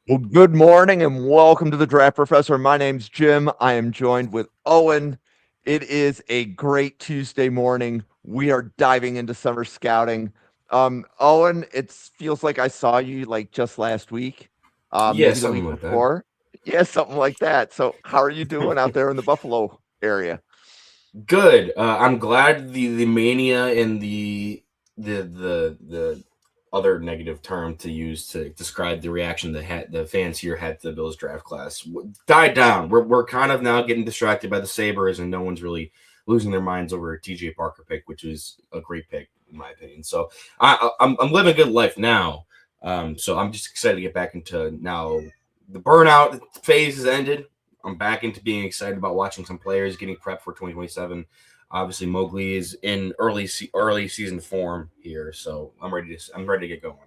Well, good morning and welcome to the Draft Professor. My name's Jim. I am joined with Owen. It is a great Tuesday morning. We are diving into summer scouting. Owen, it feels like I saw you like just last week, Yeah, maybe the something week like that. before. Yeah, something like that. So, how are you doing out there in the Buffalo area? Good. I'm glad the mania and the other negative term to use to describe the reaction the fans here had to the Bills draft class died down. We're kind of now getting distracted by the Sabres, and no one's really losing their minds over a TJ Parker pick, which was a great pick in my opinion. So I'm living a good life now. So I'm just excited to get back into now. The burnout phase has ended. I'm back into being excited about watching some players getting prepped for 2027. Obviously, Mowgli is in early season form here, so I'm ready to get going.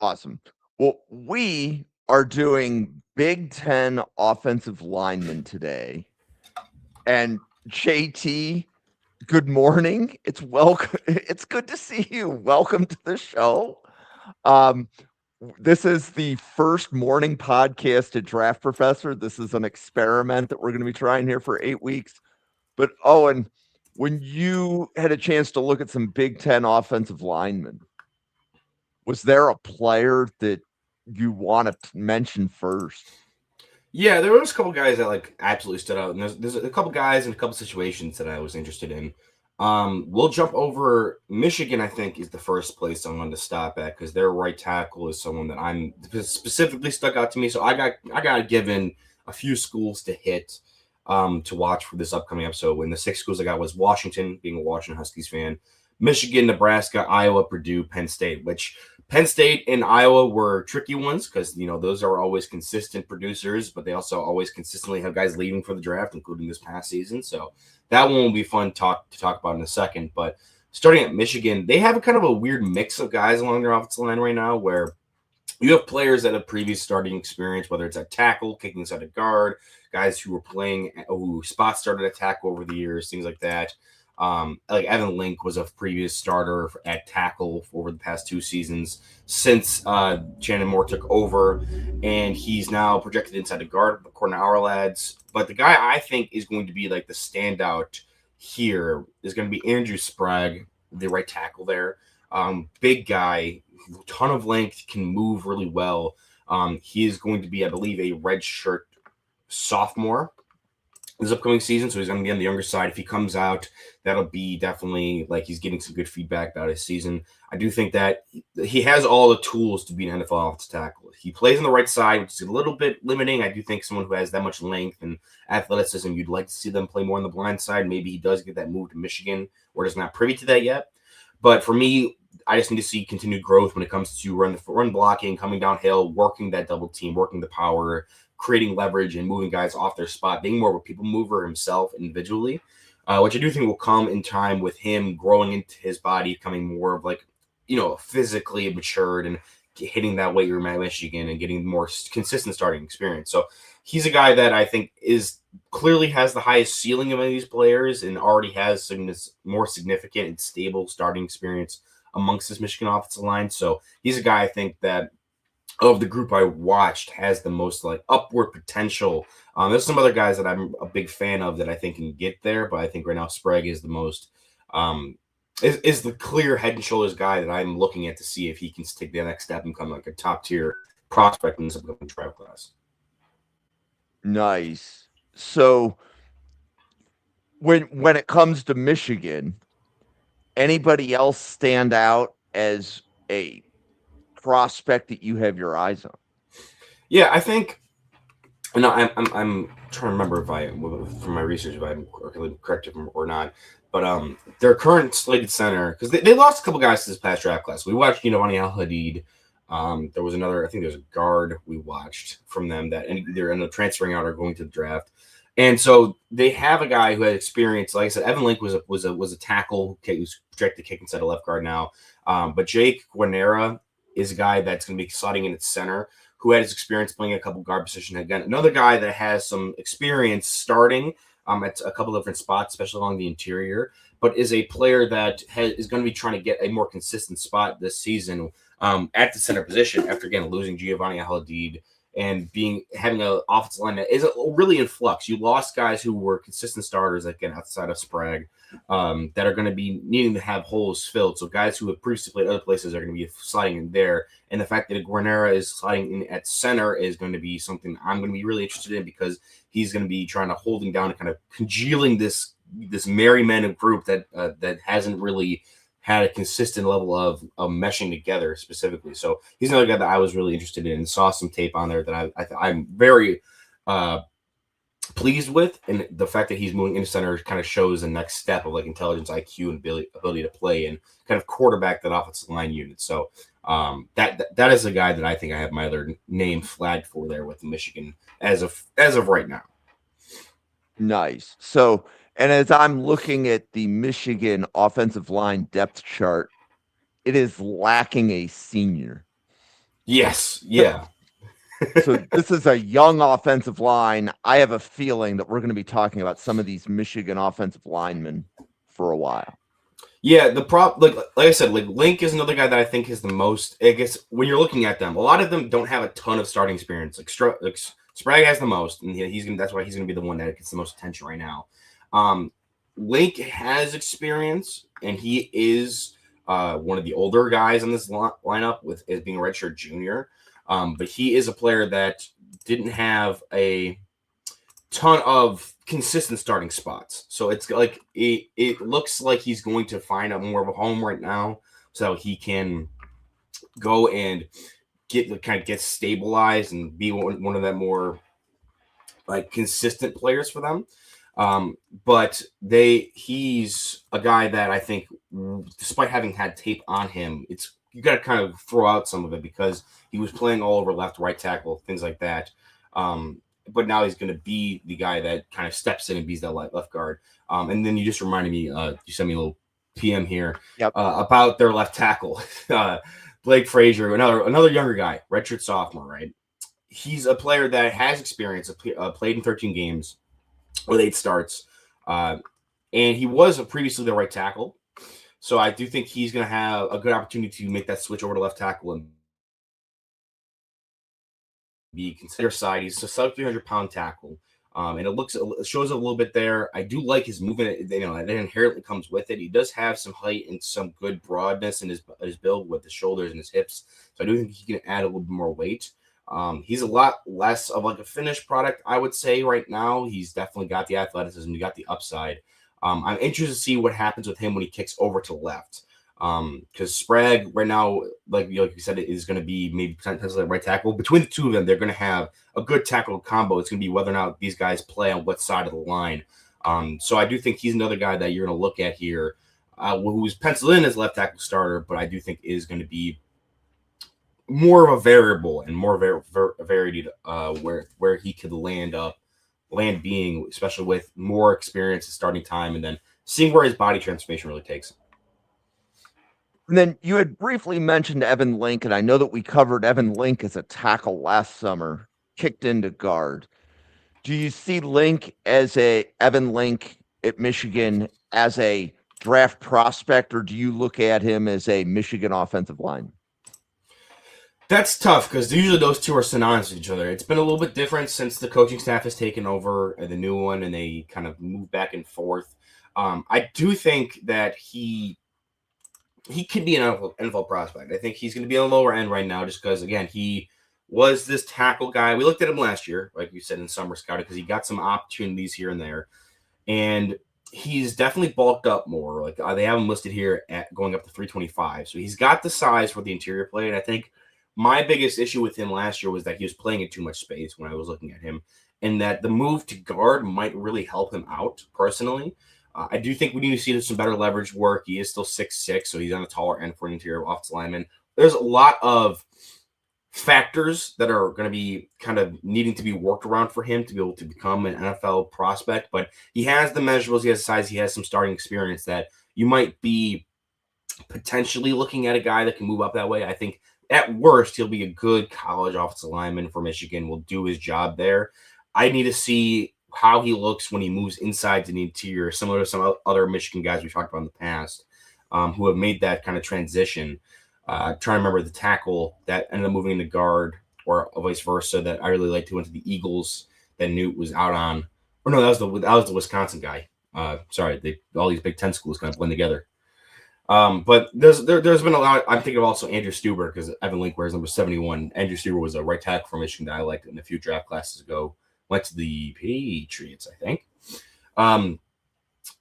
Awesome. Well, we are doing Big Ten offensive linemen today. And JT, good morning. It's welcome. It's good to see you. Welcome to the show. Um, this is the first morning podcast at Draft Professor. This is an experiment that we're going to be trying here for 8 weeks. But Owen, when you had a chance to look at some Big Ten offensive linemen, was there a player that you want to mention first? Yeah, there was a couple guys that like absolutely stood out, and there's a couple guys and a couple situations that I was interested in. We'll jump over Michigan. I think is the first place I wanted to stop at because their right tackle is someone that I'm specifically stuck out to me. So I got given a few schools to hit, to watch for this upcoming episode. And the six schools I got was Washington, being a Washington Huskies fan, Michigan, Nebraska, Iowa, Purdue, Penn State, which Penn State and Iowa were tricky ones because those are always consistent producers, but they also always consistently have guys leaving for the draft, including this past season. So that one will be fun to talk about in a second. But starting at Michigan, they have a kind of a weird mix of guys along their offensive line right now, where you have players that have previous starting experience, whether it's at tackle, kicking inside a guard, guys who were playing, who spot started at tackle over the years, things like that. Like Evan Link was a previous starter at tackle over the past two seasons since Shannon Moore took over, and he's now projected inside the guard according to our lads. But the guy I think is going to be like the standout here is going to be Andrew Sprague, the right tackle there. Big guy, ton of length, can move really well. He is going to be, I believe, a red shirt sophomore this upcoming season, so he's going to be on the younger side. If he comes out, that'll be definitely like he's getting some good feedback about his season. I do think that he has all the tools to be an NFL offensive tackle. He plays on the right side, which is a little bit limiting. I do think someone who has that much length and athleticism, you'd like to see them play more on the blind side. Maybe he does get that move to Michigan, or is not privy to that yet. But for me, I just need to see continued growth when it comes to run blocking, coming downhill, working that double team, working the power, creating leverage, and moving guys off their spot, being more of a people mover himself individually, which I do think will come in time with him growing into his body, becoming more of like, physically matured and hitting that weight room at Michigan and getting more consistent starting experience. So he's a guy that I think is clearly has the highest ceiling of any of these players and already has some more significant and stable starting experience amongst this Michigan offensive line. So he's a guy I think that of the group I watched has the most like upward potential. There's some other guys that I'm a big fan of that I think can get there, but I think right now Sprague is the most is the clear head and shoulders guy that I'm looking at to see if he can take the next step and become like a top tier prospect in this upcoming draft class. Nice. So when it comes to Michigan, anybody else stand out as a prospect that you have your eyes on? Yeah, I think. No, I'm trying to remember if I from my research if I'm correct or not. But their current slated center, because they lost a couple guys to this past draft class. We watched Giovanni Al Hadid. There was another, I think there's a guard we watched from them that either ended up transferring out or going to the draft. And so they have a guy who had experience. Like I said, Evan Link was a tackle who's projected to kick inside a left guard now. But Jake Guarnera is a guy that's going to be slotting in at center, who had his experience playing a couple guard position. Again, another guy that has some experience starting at a couple different spots, especially along the interior, but is a player that is going to be trying to get a more consistent spot this season. at the center position after again losing Giovanni Al-Hadid and having an offensive line that is really in flux. You lost guys who were consistent starters again outside of Sprague that are going to be needing to have holes filled. So guys who have previously played other places are going to be sliding in there. And the fact that Guarnera is sliding in at center is going to be something I'm going to be really interested in because he's going to be trying to hold him down and kind of congealing this merryman group that hasn't really had a consistent level of meshing together specifically. So he's another guy that I was really interested in and saw some tape on there that I'm very pleased with. And the fact that he's moving into center kind of shows the next step of like intelligence, IQ, and ability to play and kind of quarterback that offensive line unit. So that is a guy that I think I have my other name flagged for there with Michigan as of right now. Nice. So, and as I'm looking at the Michigan offensive line depth chart, it is lacking a senior. Yes. Yeah. So this is a young offensive line. I have a feeling that we're going to be talking about some of these Michigan offensive linemen for a while. Yeah, like I said, like Link is another guy that I think is the most. I guess when you're looking at them, a lot of them don't have a ton of starting experience. Like Sprague has the most, and that's why he's gonna be the one that gets the most attention right now. Link has experience, and he is one of the older guys on this lineup with as being a redshirt junior. But he is a player that didn't have a ton of consistent starting spots. So it's like it looks like he's going to find out more of a home right now so he can go and get stabilized and be one of that more like consistent players for them. But he's a guy that I think, despite having had tape on him, you got to kind of throw out some of it because he was playing all over left, right tackle, things like that. But now he's going to be the guy that kind of steps in and beats that left guard. And then you just reminded me, you sent me a little PM here about their left tackle, Blake Frazier, another younger guy, redshirt sophomore, right? He's a player that has experience, played in 13 games with 8 starts, and he was previously the right tackle. So I do think he's going to have a good opportunity to make that switch over to left tackle and be considered side. He's a sub 300-pound tackle. And it shows a little bit there. I do like his movement. That inherently comes with it. He does have some height and some good broadness in his build with his shoulders and his hips. So I do think he can add a little bit more weight. He's a lot less of like a finished product, I would say right now. He's definitely got the athleticism. He got the upside. I'm interested to see what happens with him when he kicks over to left. Because Sprague right now, like you said, is going to be maybe potentially right tackle. Between the two of them, they're going to have a good tackle combo. It's going to be whether or not these guys play on what side of the line. So I do think he's another guy that you're going to look at here, who's penciled in as left tackle starter, but I do think is going to be more of a variable and more varied where he could land being, especially with more experience at starting time, and then seeing where his body transformation really takes him. And then you had briefly mentioned Evan Link, and I know that we covered Evan Link as a tackle last summer, kicked into guard. Do you see Evan Link at Michigan as a draft prospect, or do you look at him as a Michigan offensive line? That's tough because usually those two are synonymous with each other. It's been a little bit different since the coaching staff has taken over the new one and they kind of move back and forth. I do think that he could be an NFL prospect. I think he's going to be on the lower end right now just because, again, he was this tackle guy. We looked at him last year, like you said, in summer scouting because he got some opportunities here and there. And he's definitely bulked up more. Like they have him listed here at going up to 325. So he's got the size for the interior play. And I think my biggest issue with him last year was that he was playing in too much space when I was looking at him, and that the move to guard might really help him out personally. I do think we need to see some better leverage work. He is still 6'6", so he's on a taller end for an interior offensive lineman. There's a lot of factors that are going to be kind of needing to be worked around for him to be able to become an NFL prospect, but he has the measurables, he has the size, he has some starting experience that you might be potentially looking at a guy that can move up that way. I think at worst, he'll be a good college offensive lineman for Michigan, will do his job there. I need to see how he looks when he moves inside to the interior, similar to some other Michigan guys we've talked about in the past who have made that kind of transition. Trying to remember the tackle that ended up moving into guard, or vice versa, that I really liked, who went to the Eagles that Newt was out on. Or no, that was the Wisconsin guy. Sorry, all these Big Ten schools kind of blend together. But there's been a lot. I'm thinking of also Andrew Stuber, because Evan Link wears number 71. Andrew Stuber was a right tackle from Michigan that I liked in a few draft classes ago. Went to the Patriots, I think. Um,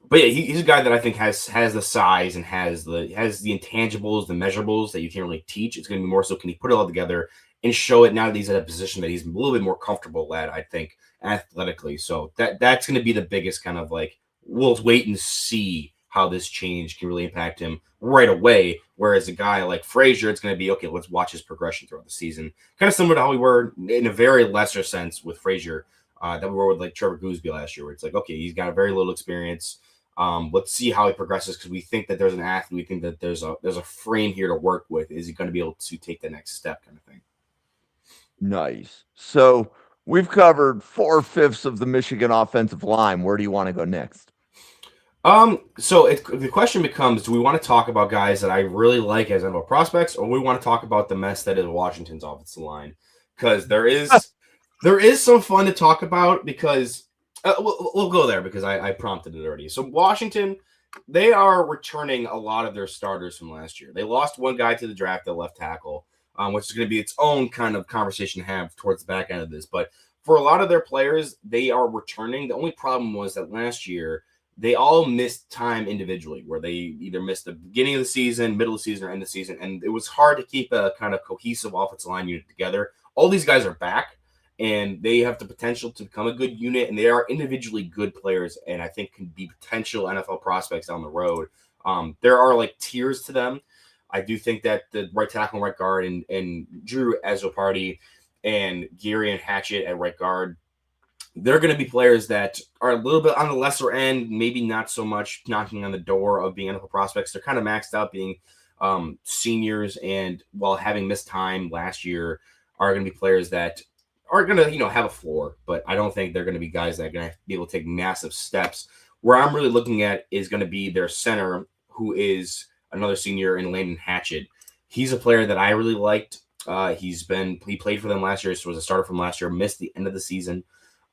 but yeah, he's a guy that I think has the size and has the intangibles, the measurables that you can't really teach. It's going to be more so, can he put it all together and show it now that he's at a position that he's a little bit more comfortable at, I think, athletically. So that's going to be the biggest kind of like, we'll wait and see how this change can really impact him right away. Whereas a guy like Frazier, it's going to be, okay, let's watch his progression throughout the season. Kind of similar to how we were in a very lesser sense with Frazier, that we were with like Trevor Gooseby last year, where it's like, okay, he's got a very little experience. Let's see how he progresses, because we think that there's an athlete. We think that there's a frame here to work with. Is he going to be able to take the next step, kind of thing? Nice. So we've covered 4/5 of the Michigan offensive line. Where do you want to go next? So the question becomes: do we want to talk about guys that I really like as NFL prospects, or we want to talk about the mess that is Washington's offensive line? Because there is some fun to talk about. Because we'll go there, because I prompted it already. So Washington, they are returning a lot of their starters from last year. They lost one guy to the draft, the left tackle, which is going to be its own kind of conversation to have towards the back end of this. But for a lot of their players, they are returning. The only problem was that last year they all missed time individually, where they either missed the beginning of the season, middle of the season, or end of the season. And it was hard to keep a kind of cohesive offensive line unit together. All these guys are back, and they have the potential to become a good unit, and they are individually good players, and I think can be potential NFL prospects down the road. There are like tiers to them. I do think that the right tackle and right guard, and Drew Azopardi and Gary and Hatchett at right guard, they're going to be players that are a little bit on the lesser end, maybe not so much knocking on the door of being NFL prospects. They're kind of maxed out being seniors, and while having missed time last year, are going to be players that are going to, have a floor, but I don't think they're going to be guys that are going to be able to take massive steps. Where I'm really looking at is going to be their center, who is another senior in Landon Hatchett. He's a player that I really liked. He played for them last year, so was a starter from last year, missed the end of the season.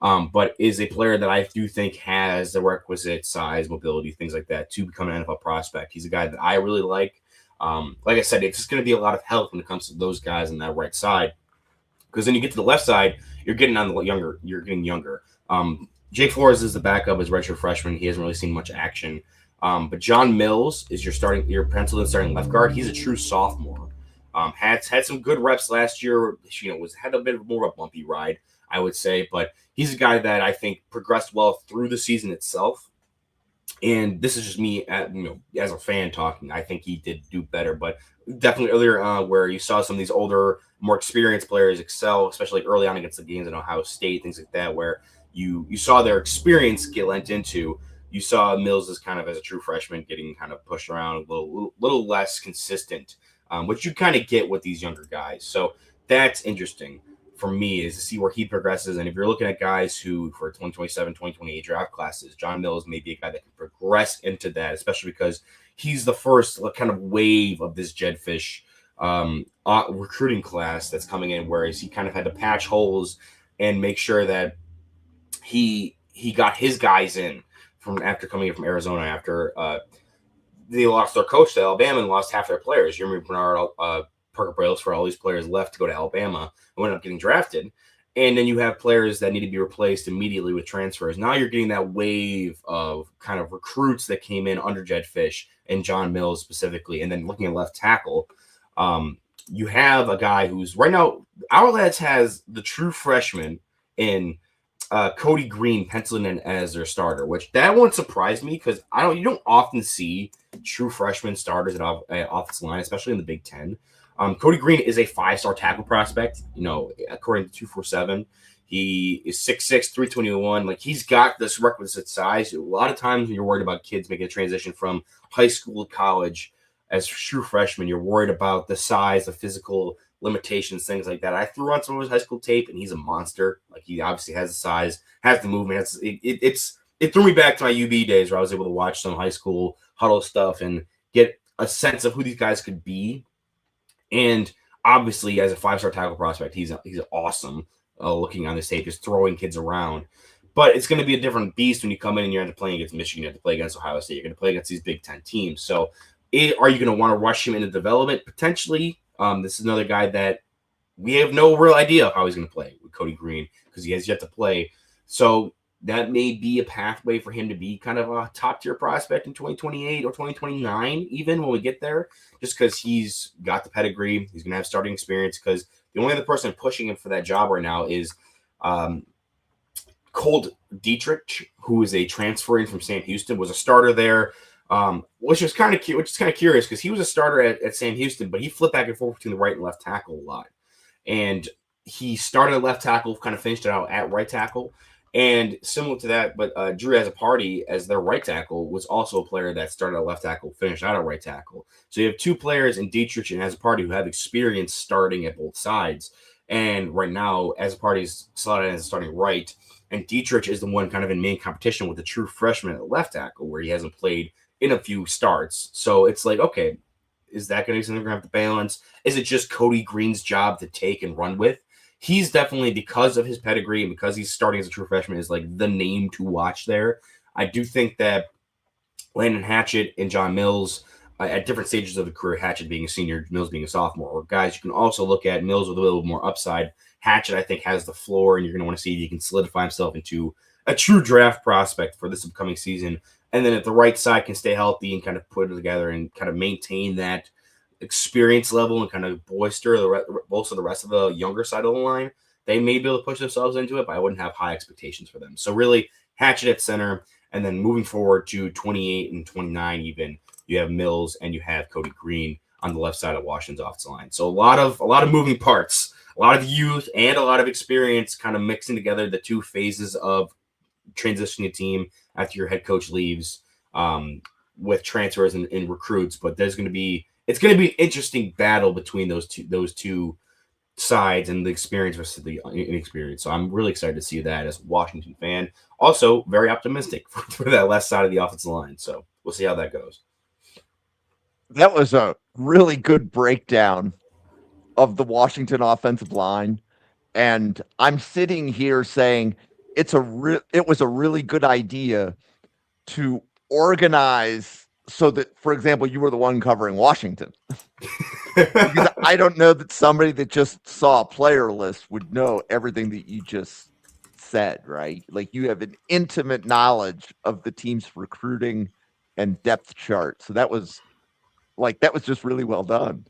But is a player that I do think has the requisite size, mobility, things like that to become an NFL prospect. He's a guy that I really like. Like I said, it's just going to be a lot of help when it comes to those guys on that right side. Because then you get to the left side, you're getting younger. Jake Flores is the backup as redshirt freshman. He hasn't really seen much action. But John Mills is your penciled in starting left guard. He's a true sophomore. Had some good reps last year. Had a bit more of a bumpy ride, I would say, but he's a guy that I think progressed well through the season itself. And this is just me, as a fan talking. I think he did do better, but definitely earlier, where you saw some of these older, more experienced players excel, especially early on against the games in Ohio State, things like that, where you saw their experience get lent into. You saw Mills as a true freshman getting kind of pushed around, a little less consistent, which you kind of get with these younger guys. So that's interesting for me, is to see where he progresses. And if you're looking at guys who, for 2027, 2028 draft classes, John Mills may be a guy that can progress into that, especially because he's the first kind of wave of this Jedfish recruiting class that's coming in, whereas he kind of had to patch holes and make sure that he got his guys in from after coming in from Arizona, after they lost their coach to Alabama and lost half their players. Jeremy Bernard, Parker Brailsford, all these players left to go to Alabama and ended up getting drafted. And then you have players that need to be replaced immediately with transfers. Now you're getting that wave of kind of recruits that came in under Jed Fish and John Mills specifically. And then looking at left tackle, you have a guy who's right now, our lads has the true freshman in Cody Green penciling in as their starter, which that one surprised me, because you don't often see true freshman starters at offensive line, especially in the Big Ten. Cody Green is a 5-star tackle prospect. According to 247, he is 6'6", 321. Like, he's got this requisite size. A lot of times when you're worried about kids making a transition from high school to college as true freshmen, you're worried about the size, the physical limitations, things like that. I threw on some of his high school tape, and he's a monster. Like, he obviously has the size, has the movement. It threw me back to my UB days, where I was able to watch some high school huddle stuff and get a sense of who these guys could be. And obviously, as a 5-star tackle prospect, he's awesome. Looking on this tape, just throwing kids around. But it's going to be a different beast when you come in and you're going to play against Michigan, you have to play against Ohio State, you're going to play against these Big Ten teams. So, are you going to want to rush him into development? Potentially. This is another guy that we have no real idea of how he's going to play with Cody Green because he has yet to play. So that may be a pathway for him to be kind of a top tier prospect in 2028 or 2029, even when we get there, just because he's got the pedigree. He's going to have starting experience because the only other person pushing him for that job right now is Colt Dietrich, who is a transfer in from Sam Houston, was a starter there. Which is kind of curious because he was a starter at Sam Houston, but he flipped back and forth between the right and left tackle a lot. And he started at left tackle, kind of finished it out at right tackle. And similar to that, but Drew Azzopardi, as their right tackle, was also a player that started at left tackle, finished out at right tackle. So you have two players in Dietrich and Azzopardi who have experience starting at both sides. And right now, Azzopardi is slotted as starting right, and Dietrich is the one kind of in main competition with the true freshman at left tackle, where he hasn't played in a few starts. So it's like, okay, is that going to be something we're going to have to balance? Is it just Cody Green's job to take and run with? He's definitely, because of his pedigree and because he's starting as a true freshman, is like the name to watch there. I do think that Landon Hatchett and John Mills, at different stages of the career, Hatchett being a senior, Mills being a sophomore, or guys you can also look at Mills with a little more upside. Hatchett, I think, has the floor, and you're going to want to see if he can solidify himself into a true draft prospect for this upcoming season. And then if the right side can stay healthy and kind of put it together and kind of maintain that experience level and kind of bolster the rest of the younger side of the line, they may be able to push themselves into it, but I wouldn't have high expectations for them. So really, Hatchett at center, and then moving forward to 28 and 29 even, you have Mills and you have Cody Green on the left side of Washington's offensive line. So a lot of moving parts, a lot of youth and a lot of experience kind of mixing together the two phases of transitioning a team after your head coach leaves, with transfers and recruits. But it's going to be an interesting battle between those two sides and the experience versus the inexperience. So I'm really excited to see that as a Washington fan. Also very optimistic for that left side of the offensive line. So we'll see how that goes. That was a really good breakdown of the Washington offensive line. And I'm sitting here saying it was a really good idea to organize so that, for example, you were the one covering Washington. Because I don't know that somebody that just saw a player list would know everything that you just said, right? Like, you have an intimate knowledge of the team's recruiting and depth chart. So that was just really well done.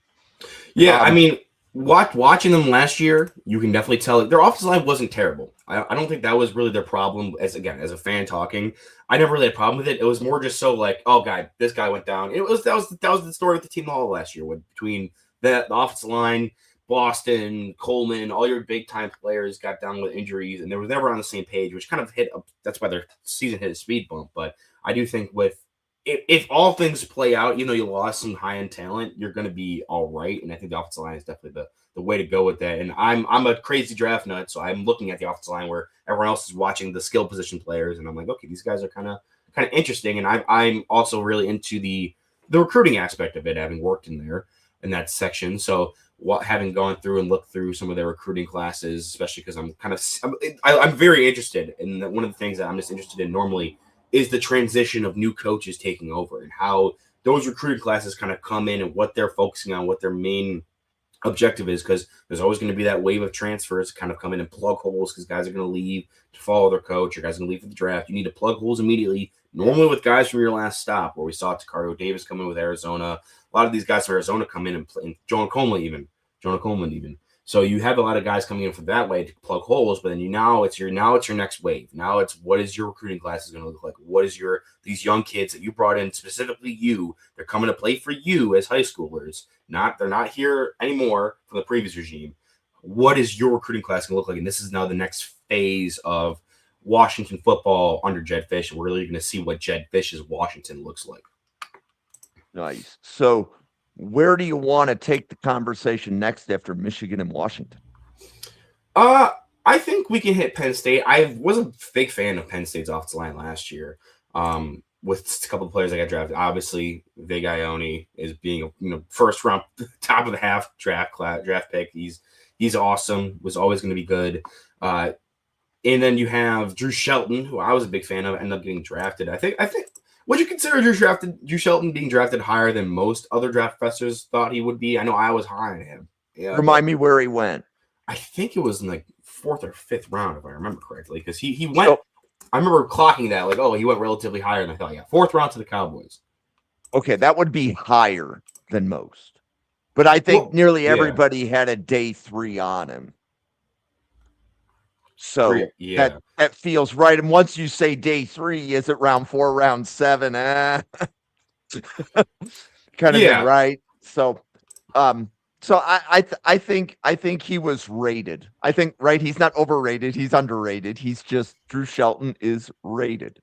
Yeah, I mean, watching them last year, you can definitely tell their offensive line wasn't terrible. I don't think that was really their problem. As a fan talking, I never really had a problem with it. It was more just so like, oh, this guy went down. That was the story with the team all last year, between the offensive line, Boston, Coleman, all your big time players got down with injuries, and they were never on the same page, which kind of that's why their season hit a speed bump. But I do think if all things play out, you lost some high end talent, you're going to be all right. And I think the offensive line is definitely the way to go with that. And I'm a crazy draft nut, so I'm looking at the offensive line where everyone else is watching the skill position players, and I'm like, okay, these guys are kind of interesting. And I'm also really into the recruiting aspect of it, having worked in that section. So having gone through and looked through some of their recruiting classes, especially because I'm very interested in one of the things that I'm just interested in normally is the transition of new coaches taking over and how those recruiting classes kind of come in and what they're focusing on, what their main objective is, because there's always going to be that wave of transfers kind of come in and plug holes because guys are going to leave to follow their coach or guys are going to leave for the draft. You need to plug holes immediately, normally with guys from your last stop, where we saw Tacario Davis come in with Arizona. A lot of these guys from Arizona come in and play, and Jonah Coleman even. So you have a lot of guys coming in for that way to plug holes, but then now it's your next wave. Now it's what is your recruiting class is going to look like? What is these young kids that you brought in, specifically they're coming to play for you as high schoolers. They're not here anymore from the previous regime. What is your recruiting class going to look like? And this is now the next phase of Washington football under Jedd Fisch. We're really going to see what Jedd Fisch's Washington looks like. Nice. So where do you want to take the conversation next after Michigan and Washington? I think we can hit Penn State. I was a big fan of Penn State's offensive line last year. with a couple of players that got drafted. Obviously, Vig Ione is being a first round, top of the half draft pick. He's awesome. Was always going to be good. And then you have Drew Shelton, who I was a big fan of, ended up getting drafted. I think. Would you consider Drew Shelton being drafted higher than most other draft professors thought he would be? I know I was high on him. Yeah, Remind me where he went. I think it was in like 4th or 5th round, if I remember correctly, because he went. So, I remember clocking that, like, oh, he went relatively higher than I thought. Yeah, 4th round to the Cowboys. Okay, that would be higher than most. But I think nearly everybody had a day 3 on him. So that feels right. And once you say day 3, is it round 4, round 7? Kind of been right. So I think he was rated. I think he's not overrated, he's underrated. He's just Drew Shelton is rated.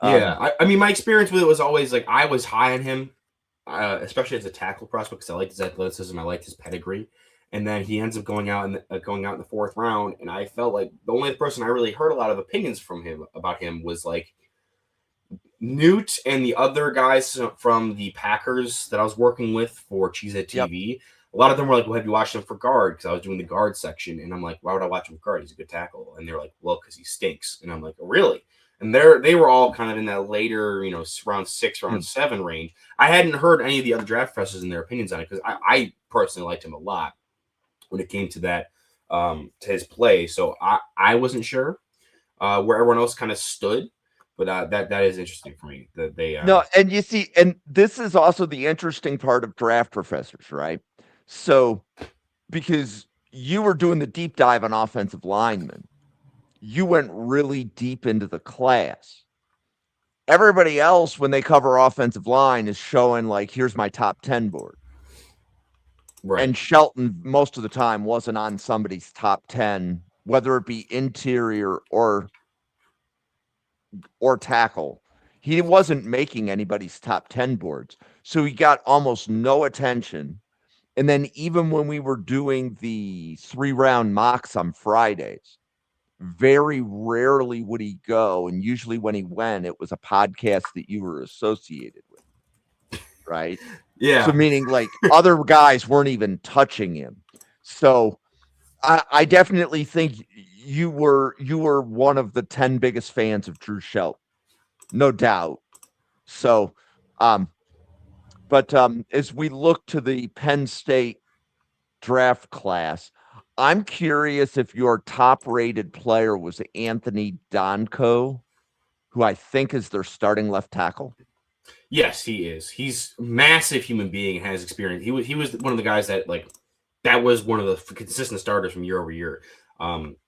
I mean, my experience with it was always like I was high on him, especially as a tackle prospect, because I liked his athleticism, I liked his pedigree, and then he ends up going out in the 4th round, and I felt like the only person I really heard a lot of opinions from him about him was like Newt and the other guys from the Packers that I was working with for Cheesehead TV. Yep. A lot of them were like, well, have you watched him for guard? Because I was doing the guard section, and I'm like, why would I watch him for guard? He's a good tackle. And they're like, well, because he stinks. And I'm like, oh, really? And they were all kind of in that later, round 6, round 7 range. I hadn't heard any of the other draft professors and their opinions on it, because I personally liked him a lot when it came to that, to his play. So I wasn't sure where everyone else kind of stood. But that is interesting for me that they no, and you see, and this is also the interesting part of draft professors, right? So because you were doing the deep dive on offensive linemen, you went really deep into the class. Everybody else, when they cover offensive line, is showing like, here's my top 10 board. Right. And Shelton most of the time wasn't on somebody's top 10, whether it be interior or tackle. He wasn't making anybody's top 10 boards. So he got almost no attention. And then even when we were doing the 3-round mocks on Fridays, very rarely would he go. And usually when he went, it was a podcast that you were associated with. Right? Yeah. So meaning like other guys weren't even touching him. So I definitely think you were one of the 10 biggest fans of Drew Shelton. No doubt. So, but as we look to the Penn State draft class, I'm curious if your top-rated player was Anthony Donko, who I think is their starting left tackle. Yes, he is. He's a massive human being and has experience. He was one of the guys that that was one of the consistent starters from year over year.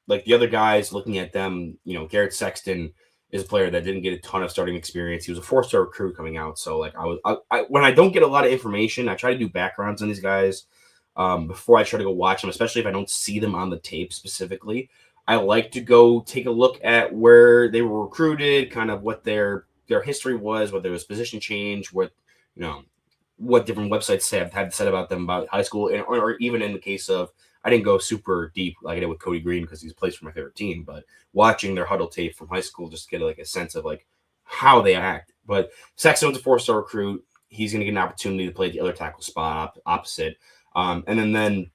Like the other guys, looking at them, Garrett Sexton is a player that didn't get a ton of starting experience. He was a 4-star recruit coming out. So like when I don't get a lot of information, I try to do backgrounds on these guys before I try to go watch them, especially if I don't see them on the tape specifically. I like to go take a look at where they were recruited, kind of what their history was, whether it was position change, what different websites had said about them about high school, or even in the case of, I didn't go super deep like I did with Cody Green because he's plays for my favorite team, but watching their huddle tape from high school just to get a sense of how they act. But Sexton was a 4-star recruit. He's going to get an opportunity to play the other tackle spot opposite. And then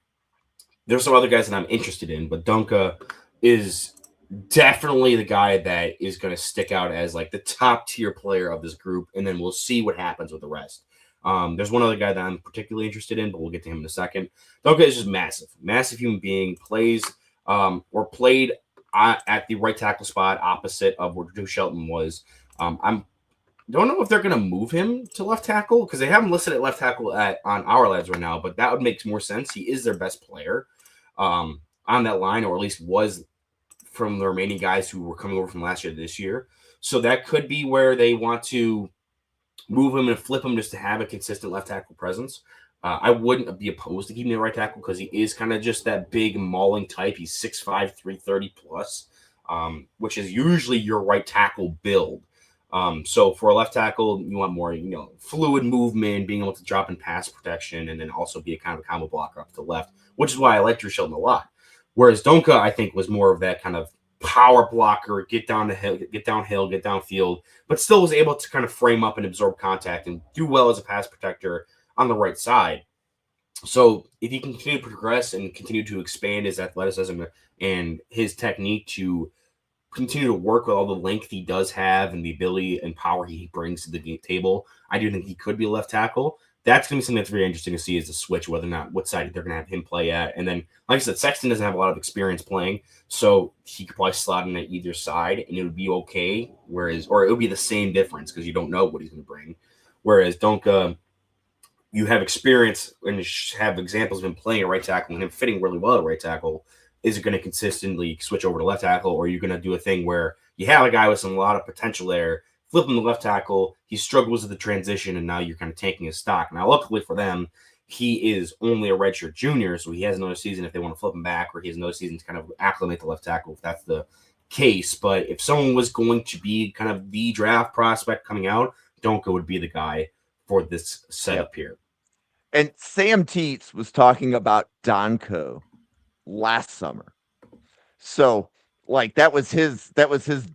there's some other guys that I'm interested in, but Donka is definitely the guy that is going to stick out as the top tier player of this group. And then we'll see what happens with the rest. There's one other guy that I'm particularly interested in, but we'll get to him in a second. Donka is just massive human being, played at the right tackle spot opposite of where Drew Shelton was. I don't know if they're going to move him to left tackle because they have him listed at left tackle on our labs right now, but that would make more sense. He is their best player on that line, or at least was from the remaining guys who were coming over from last year to this year. So that could be where they want to move him and flip him just to have a consistent left tackle presence. I wouldn't be opposed to keeping the right tackle because he is kind of just that big mauling type. He's 6'5", 330 plus, which is usually your right tackle build. So for a left tackle, you want more, fluid movement, being able to drop in pass protection, and then also be a kind of a combo blocker up to the left, which is why I like Drew Shelton a lot. Whereas Donka, I think, was more of that kind of power blocker, get downhill, get downfield, but still was able to kind of frame up and absorb contact and do well as a pass protector on the right side. So if he can continue to progress and continue to expand his athleticism and his technique to continue to work with all the length he does have and the ability and power he brings to the table, I do think he could be a left tackle. That's going to be something that's very interesting to see is the switch, whether or not what side they're going to have him play at. And then, like I said, Sexton doesn't have a lot of experience playing, so he could probably slot in at either side and it would be okay. Or it would be the same difference because you don't know what he's going to bring. Whereas Donka, you have experience and have examples of him playing at right tackle and him fitting really well at right tackle. Is it going to consistently switch over to left tackle, or are you going to do a thing where you have a guy with a lot of potential there, flip him to left tackle, he struggles with the transition, and now you're kind of taking his stock. Now, luckily for them, he is only a redshirt junior, so he has another season if they want to flip him back, or he has another season to kind of acclimate the left tackle if that's the case. But if someone was going to be kind of the draft prospect coming out, Donka would be the guy for this setup here. And Sam Teets was talking about Donko last summer. So like that was his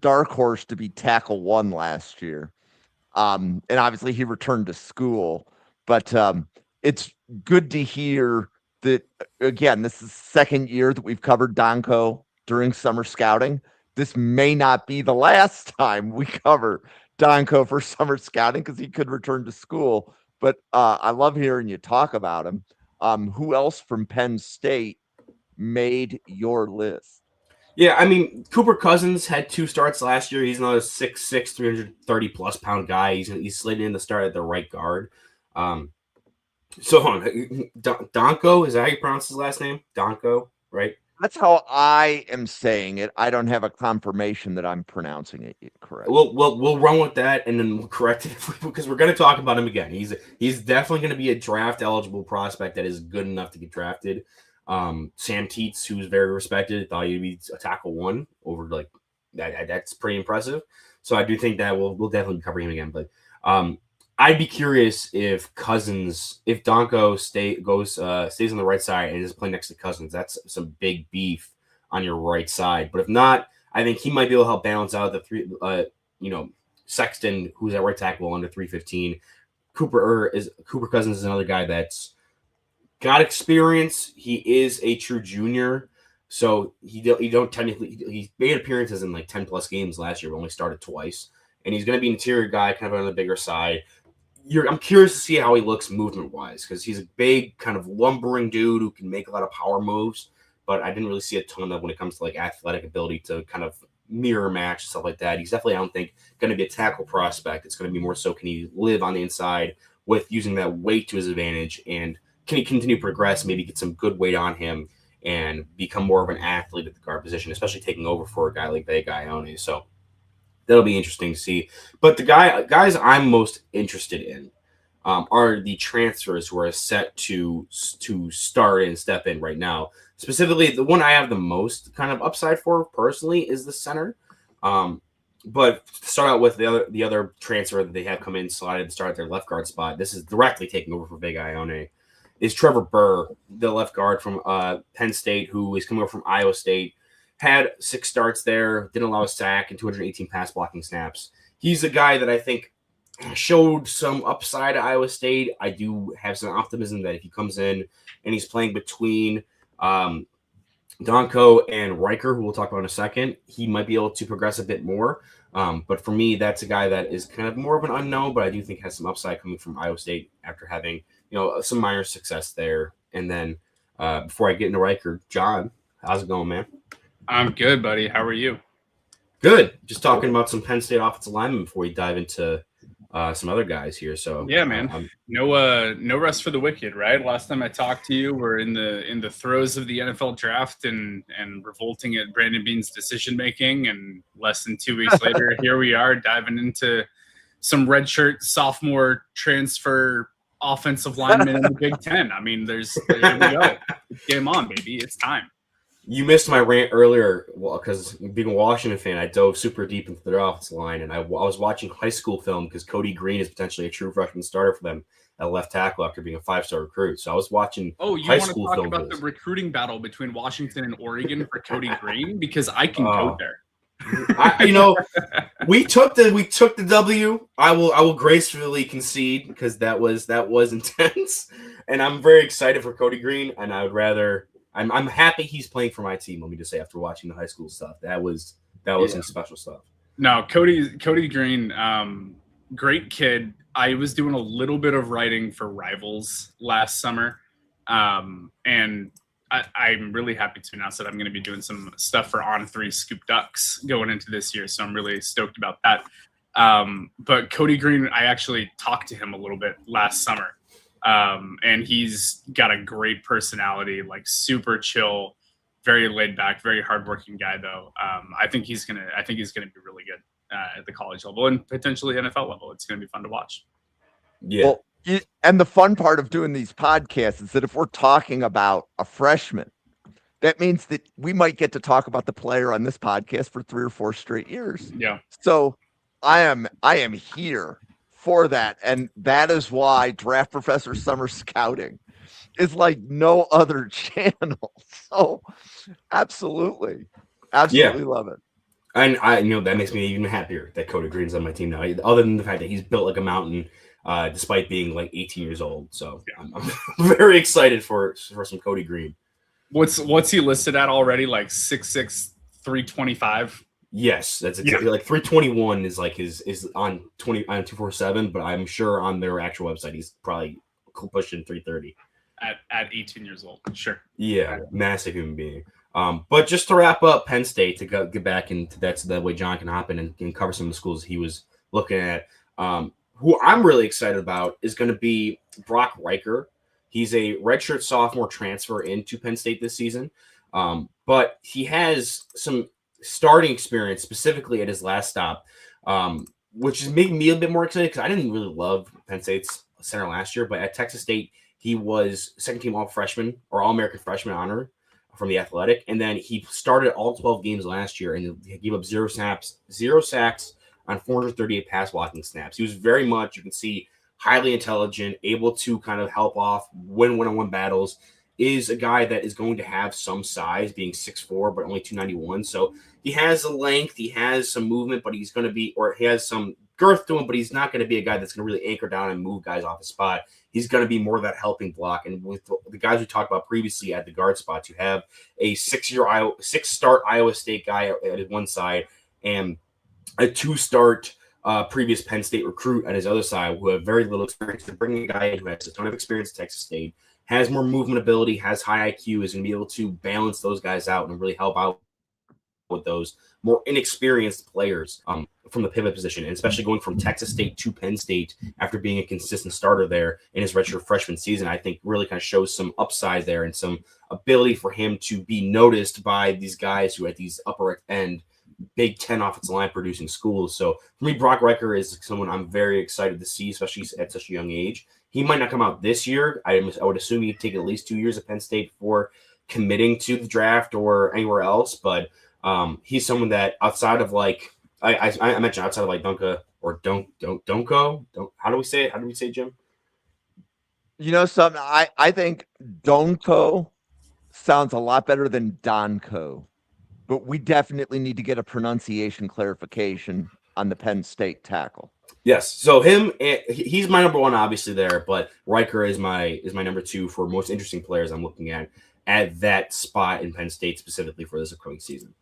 dark horse to be tackle one last year. And obviously he returned to school, but it's good to hear that again, this is the second year that we've covered Donko during summer scouting. This may not be the last time we cover Donko for summer scouting because he could return to school. But I love hearing you talk about him. Who else from Penn State made your list? Yeah, I mean, Cooper Cousins had 2 starts last year. He's another 6'6", 330-plus pound guy. He's slated in to start at the right guard. So, hold on. Donko, is that how you pronounce his last name? Donko, right? That's how I am saying it. I don't have a confirmation that I'm pronouncing it correct. We'll run with that and then we'll correct it because we're going to talk about him again. He's definitely going to be a draft eligible prospect that is good enough to get drafted. Sam Teets, who's very respected, thought he'd be a tackle one over like that. That's pretty impressive. So I do think that we'll definitely cover him again. But I'd be curious if Donko stays on the right side and is playing next to Cousins. That's some big beef on your right side. But if not, I think he might be able to help balance out the three. Sexton, who's at right tackle under 315. Cooper Cousins is another guy that's got experience. He is a true junior, so he made appearances in like 10 plus games last year, but only started twice. And he's going to be an interior guy, kind of on the bigger side. I'm curious to see how he looks movement wise because he's a big kind of lumbering dude who can make a lot of power moves, but I didn't really see a ton of when it comes to like athletic ability to kind of mirror match and stuff like that. He's definitely, I don't think, going to be a tackle prospect. It's going to be more so can he live on the inside with using that weight to his advantage, and can he continue to progress, maybe get some good weight on him and become more of an athlete at the guard position, especially taking over for a guy like Vega Ione. So that'll be interesting to see. But the guys I'm most interested in are the transfers who are set to start and step in right now. Specifically, the one I have the most kind of upside for personally is the center. But to start out with the other transfer that they have come in slotted to start at their left guard spot, this is directly taking over for Vega Ione, is Trevor Burr, the left guard from Penn State, who is coming over from Iowa State. Had 6 starts there, didn't allow a sack, and 218 pass blocking snaps. He's a guy that I think showed some upside at Iowa State. I do have some optimism that if he comes in and he's playing between Donko and Riker, who we'll talk about in a second, he might be able to progress a bit more. But for me, that's a guy that is kind of more of an unknown, but I do think has some upside coming from Iowa State after having some minor success there. And then before I get into Riker, John, how's it going, man? I'm good, buddy. How are you? Good. Just talking about some Penn State offensive linemen before we dive into some other guys here. So yeah, man. No rest for the wicked, right? Last time I talked to you, we're in the throes of the NFL draft and revolting at Brandon Beane's decision making, and less than 2 weeks later, here we are diving into some redshirt sophomore transfer offensive linemen in the Big Ten. I mean, here we go. Game on, baby. It's time. You missed my rant earlier because being a Washington fan, I dove super deep into their offensive line, and I was watching high school film because Cody Green is potentially a true freshman starter for them at left tackle after being a 5-star recruit. So I was watching Oh, you high want to school talk film about the recruiting battle between Washington and Oregon for Cody Green? Because I can go there. We took the W. I will gracefully concede because that was intense, and I'm very excited for Cody Green. And I'm happy he's playing for my team. Let me just say, after watching the high school stuff, that was some special stuff. No, Cody Green, great kid. I was doing a little bit of writing for Rivals last summer, and I'm really happy to announce that I'm going to be doing some stuff for On3 Scoop Ducks going into this year. So I'm really stoked about that. But Cody Green, I actually talked to him a little bit last summer. And he's got a great personality, like super chill, very laid back, very hardworking guy though. I think he's going to be really good at the college level and potentially NFL level. It's going to be fun to watch. Yeah. Well, and the fun part of doing these podcasts is that if we're talking about a freshman, that means that we might get to talk about the player on this podcast for 3 or 4 straight years. Yeah. So I am here for that. And that is why Draft Professor Summer Scouting is like no other channel. So absolutely love it. And that makes me even happier that Cody Green's on my team now, other than the fact that he's built like a mountain, despite being like 18 years old. So yeah. I'm very excited for some Cody Green. What's he listed at already? Like 6'6", 325. Yes, that's exactly like 321 is like is on 247, but I'm sure on their actual website he's probably pushing 330 at 18 years old. Sure. Yeah, massive human being. But just to wrap up Penn State, to get back into that so that way John can hop in and cover some of the schools he was looking at. Who I'm really excited about is going to be Brock Riker. He's a redshirt sophomore transfer into Penn State this season, but he has some starting experience specifically at his last stop, which is making me a bit more excited because I didn't really love Penn State's center last year, but at Texas State, he was second-team All-Freshman or All-American Freshman honor from the Athletic, and then he started all 12 games last year and he gave up 0 sacks on 438 pass blocking snaps. He was very much, you can see, highly intelligent, able to kind of help off, win one-on-one battles, is a guy that is going to have some size, being 6'4", but only 291. So he has the length, he has some movement, but he's going to be, or he has some girth to him, but he's not going to be a guy that's going to really anchor down and move guys off the spot. He's going to be more of that helping block. And with the guys we talked about previously at the guard spots, you have a 6-start Iowa State guy at one side and a 2-start previous Penn State recruit at his other side who have very little experience. They're bringing a guy in who has a ton of experience at Texas State, has more movement ability, has high IQ, is going to be able to balance those guys out and really help out with those more inexperienced players from the pivot position, and especially going from Texas State to Penn State after being a consistent starter there in his redshirt freshman season, I think really kind of shows some upside there and some ability for him to be noticed by these guys who at these upper end Big Ten offensive line producing schools. So for me, Brock Riker is someone I'm very excited to see, especially at such a young age. He might not come out this year. I would assume he'd take at least 2 years at Penn State before committing to the draft or anywhere else. But he's someone that outside of like I mentioned outside of like Dunka or Donko. How do we say it? How do we say it, Jim? You know something? I think Donko sounds a lot better than Donko, but we definitely need to get a pronunciation clarification on the Penn State tackle. Yes, so he's my number one, obviously there, but Riker is my number 2 for most interesting players I'm looking at that spot in Penn State specifically for this upcoming season.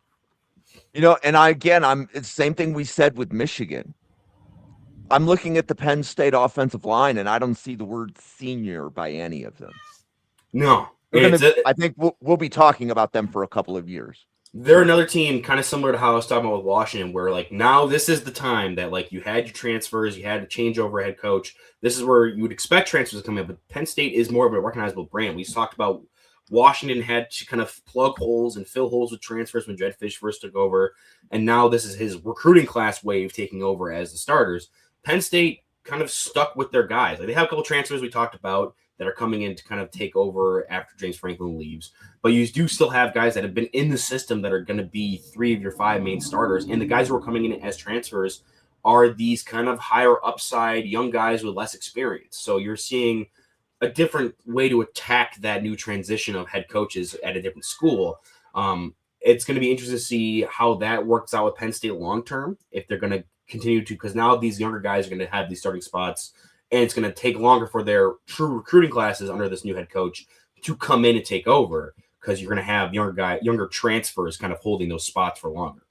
You know, and it's the same thing we said with Michigan. I'm looking at the Penn State offensive line, and I don't see the word senior by any of them. No, I think we'll be talking about them for a couple of years. They're another team kind of similar to how I was talking about with Washington, where like now this is the time that like you had your transfers, you had to change over head coach. This is where you would expect transfers to come in, but Penn State is more of a recognizable brand. We talked about Washington had to kind of plug holes and fill holes with transfers when Jedd Fisch first took over, and now this is his recruiting class wave taking over as the starters. Penn State kind of stuck with their guys. Like they have a couple transfers we talked about that are coming in to kind of take over after James Franklin leaves. But you do still have guys that have been in the system that are going to be 3 of your 5 main starters. And the guys who are coming in as transfers are these kind of higher upside young guys with less experience. So you're seeing a different way to attack that new transition of head coaches at a different school. It's going to be interesting to see how that works out with Penn State long term, if they're going to continue to, because now these younger guys are going to have these starting spots, and it's going to take longer for their true recruiting classes under this new head coach to come in and take over, because you're going to have younger transfers kind of holding those spots for longer.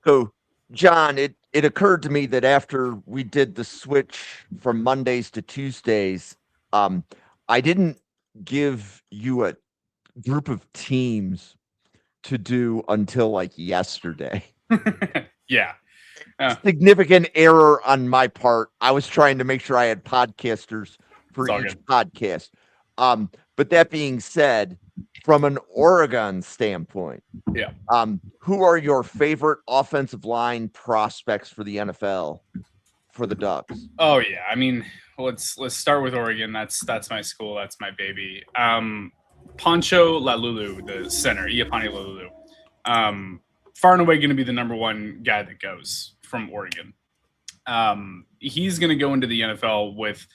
So, John, it occurred to me that after we did the switch from Mondays to Tuesdays, I didn't give you a group of teams to do until like yesterday. Yeah. Significant error on my part. I was trying to make sure I had podcasters for each podcast. But that being said, from an Oregon standpoint, yeah, who are your favorite offensive line prospects for the NFL for the Ducks? Oh yeah, I mean, let's start with Oregon. That's my school. That's my baby. Poncho Lalulu, the center, Iapani Lalulu, far and away going to be the number one guy that goes from Oregon. He's going to go into the NFL with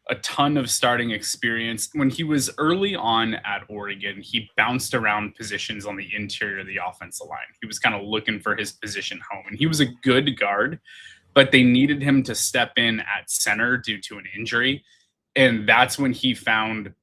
a ton of starting experience. When he was early on at Oregon, he bounced around positions on the interior of the offensive line. He was kind of looking for his position home, and he was a good guard, but they needed him to step in at center due to an injury, and that's when he found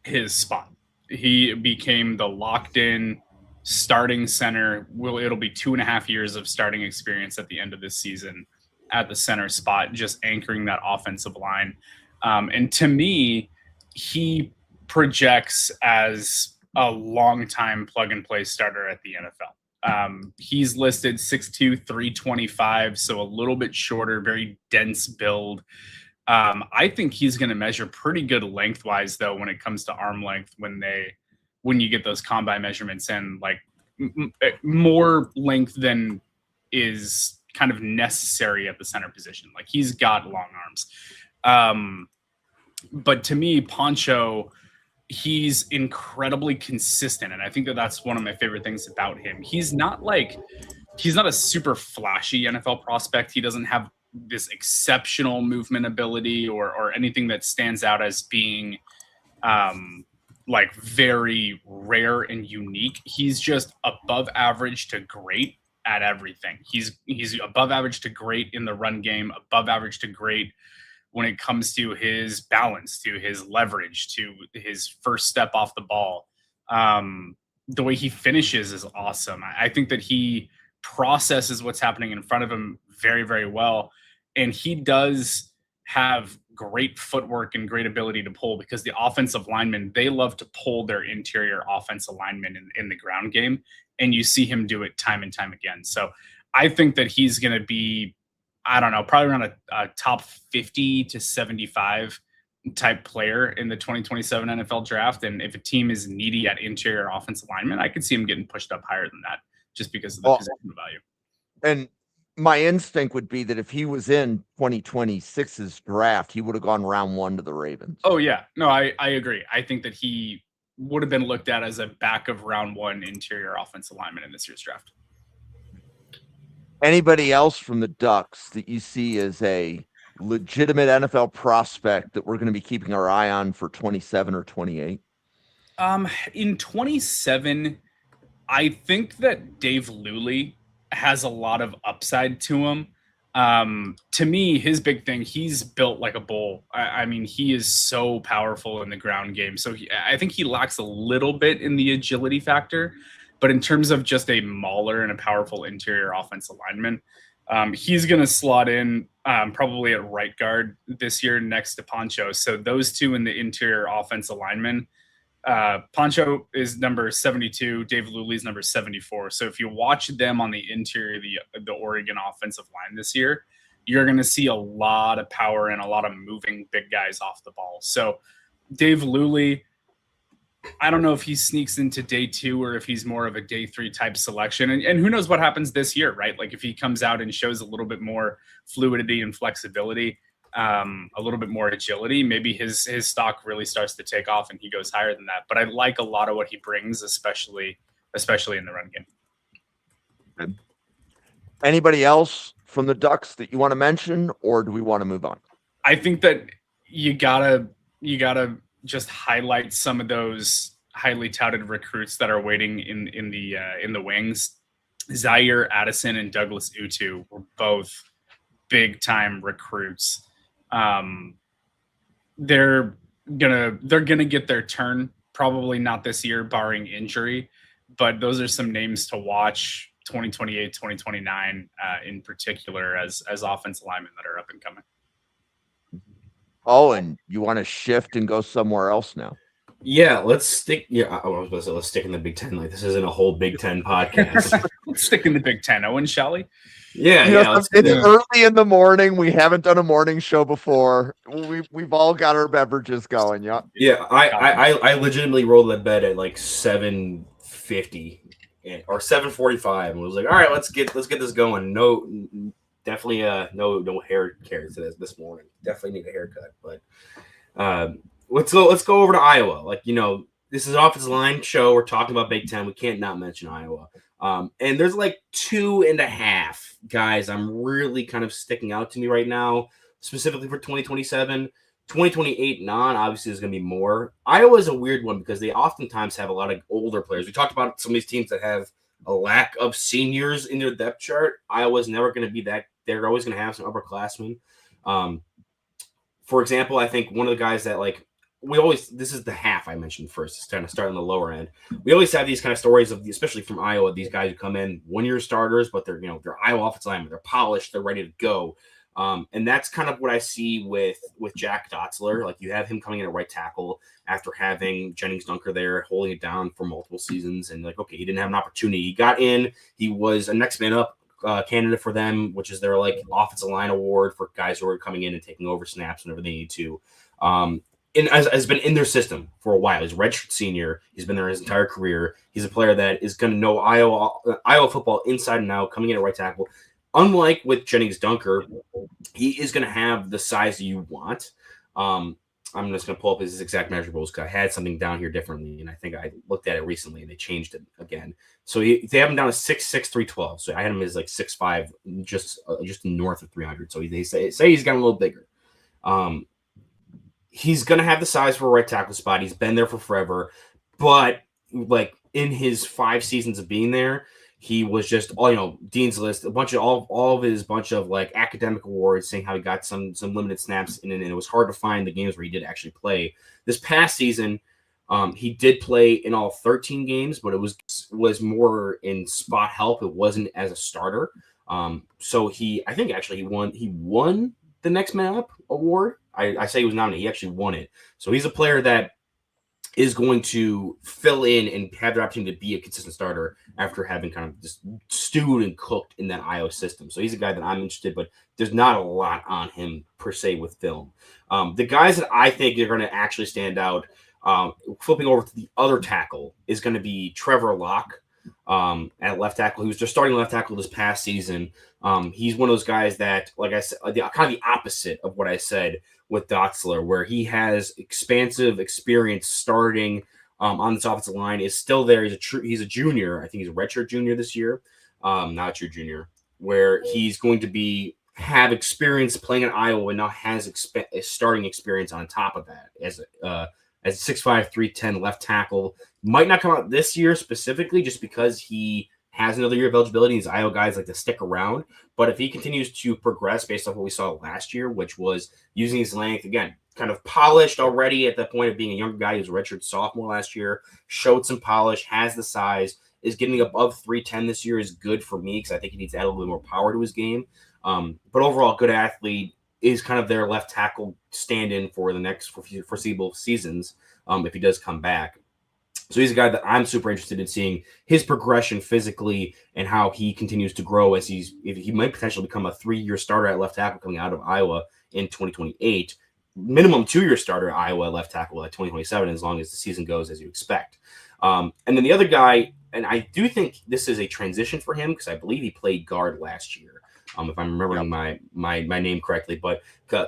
his spot. He became the locked-in starting center. It'll be 2.5 years of starting experience at the end of this season at the center spot, just anchoring that offensive line. And to me, he projects as a long-time plug-and-play starter at the NFL. He's listed 6'2", 325, so a little bit shorter, very dense build. I think he's going to measure pretty good lengthwise, though, when it comes to arm length, when you get those combine measurements in, like more length than is kind of necessary at the center position. Like, he's got long arms. But to me, Poncho, he's incredibly consistent, and I think that that's one of my favorite things about him. He's not a super flashy NFL prospect. He doesn't have this exceptional movement ability or anything that stands out as being like very rare and unique. He's just above average to great at everything. He's above average to great in the run game, above average to great when it comes to his balance, to his leverage, to his first step off the ball. The way he finishes is awesome. I think that he processes what's happening in front of him very, very well. And he does have great footwork and great ability to pull, because the offensive linemen, they love to pull their interior offensive linemen in the ground game. And you see him do it time and time again. So I think that he's going to be, I don't know, probably around a top 50 to 75 type player in the 2027 NFL draft. And if a team is needy at interior offensive lineman, I could see him getting pushed up higher than that just because of the positional value. And my instinct would be that if he was in 2026's draft, he would have gone round 1 to the Ravens. Oh, yeah. No, I agree. I think that he would have been looked at as a back of round 1 interior offensive lineman in this year's draft. Anybody else from the Ducks that you see as a legitimate NFL prospect that we're going to be keeping our eye on for 27 or 28? In 27, I think that Dave Luley has a lot of upside to him. To me, his big thing, he's built like a bull. I mean, he is so powerful in the ground game. So I think he lacks a little bit in the agility factor. But in terms of just a mauler and a powerful interior offensive lineman, he's going to slot in probably at right guard this year next to Poncho. So those two in the interior offensive lineman, Poncho is number 72, Dave Luley's number 74. So if you watch them on the interior of the Oregon offensive line this year, you're going to see a lot of power and a lot of moving big guys off the ball. So Dave Luley, I don't know if he sneaks into day 2 or if he's more of a day 3 type selection. And who knows what happens this year, right? Like if he comes out and shows a little bit more fluidity and flexibility, a little bit more agility, maybe his stock really starts to take off and he goes higher than that. But I like a lot of what he brings, especially in the run game. Anybody else from the Ducks that you want to mention, or do we want to move on? I think that you gotta just highlight some of those highly touted recruits that are waiting in the wings. Zaire Addison and Douglas Utu were both big time recruits. They're gonna get their turn, probably not this year, barring injury, but those are some names to watch 2028, 2029 in particular as offensive linemen that are up and coming. Oh, and you want to shift and go somewhere else now? Yeah, let's stick. Yeah, I was going to say let's stick in the Big Ten. Like this isn't a whole Big Ten podcast. Let's stick in the Big Ten, Owen, shall we? Yeah, It's early in the morning. We haven't done a morning show before. We've all got our beverages going. Yeah. Yeah, I legitimately rolled that bed at like 7:50 or 7:45, and was like, all right, let's get this going. No, definitely no hair care to this morning. Definitely need a haircut, but let's go over to Iowa. Like, this is an offensive line show. We're talking about Big Ten. We can't not mention Iowa. And there's like 2.5 guys I'm really kind of sticking out to me right now, specifically for 2027. 2028 and on, obviously, there's going to be more. Iowa is a weird one because they oftentimes have a lot of older players. We talked about some of these teams that have a lack of seniors in their depth chart. Iowa's never going to be that. They're always going to have some upperclassmen. For example, I think one of the guys that this is the half I mentioned first. It's kind of starting on the lower end. We always have these kind of stories of, especially from Iowa, these guys who come in 1-year starters, but they're Iowa offensive linemen. They're polished. They're ready to go. And that's kind of what I see with Jack Dotzler. Like, you have him coming in at right tackle after having Jennings Dunker there holding it down for multiple seasons. And okay, he didn't have an opportunity. He got in. He was a next man up candidate for them, which is their offensive line award for guys who are coming in and taking over snaps whenever they need to. And has been in their system for a while. He's a redshirt senior. He's been there his entire career. He's a player that is going to know Iowa football inside and out, coming in at right tackle. Unlike with Jennings Dunker, he is going to have the size you want. I'm just going to pull up his exact measurables because I had something down here differently, and I think I looked at it recently, and they changed it again. So they have him down to 6'6", 312. So I had him as 6'5", just north of 300. So they say he's gotten a little bigger. He's going to have the size for a right tackle spot. He's been there for forever. But, in his 5 seasons of being there, he was just, Dean's List, a bunch of all of his bunch of, academic awards, saying how he got some limited snaps, and it was hard to find the games where he did actually play. This past season, he did play in all 13 games, but it was more in spot help. It wasn't as a starter. So he won the Next Man Up award. I say he was nominated. He actually won it. So he's a player that is going to fill in and have the opportunity to be a consistent starter after having kind of just stewed and cooked in that Iowa system. So he's a guy that I'm interested, but there's not a lot on him per se with film. The guys that I think are going to actually stand out, flipping over to the other tackle, is going to be Trevor Locke at left tackle. He was just starting left tackle this past season. He's one of those guys that, like I said, kind of the opposite of what I said with Dotzler, where he has expansive experience starting on this offensive line, is still there. He's a junior. I think he's a redshirt junior this year, not a true junior, where he's going to have experience playing in Iowa and now has starting experience on top of that as a 6'5", 310 left tackle. Might not come out this year specifically just because he has another year of eligibility. These Iowa guys like to stick around. But if he continues to progress based off what we saw last year, which was using his length, again, kind of polished already at the point of being a younger guy. He was a redshirt sophomore last year, showed some polish, has the size, is getting above 310 this year is good for me because I think he needs to add a little bit more power to his game. But overall, good athlete, is kind of their left tackle stand-in for the next foreseeable seasons if he does come back. So he's a guy that I'm super interested in seeing his progression physically and how he continues to grow if he might potentially become a 3-year starter at left tackle coming out of Iowa in 2028. Minimum 2-year starter at Iowa left tackle at 2027 as long as the season goes as you expect. And then the other guy, and I do think this is a transition for him because I believe he played guard last year, if I'm remembering my name correctly. But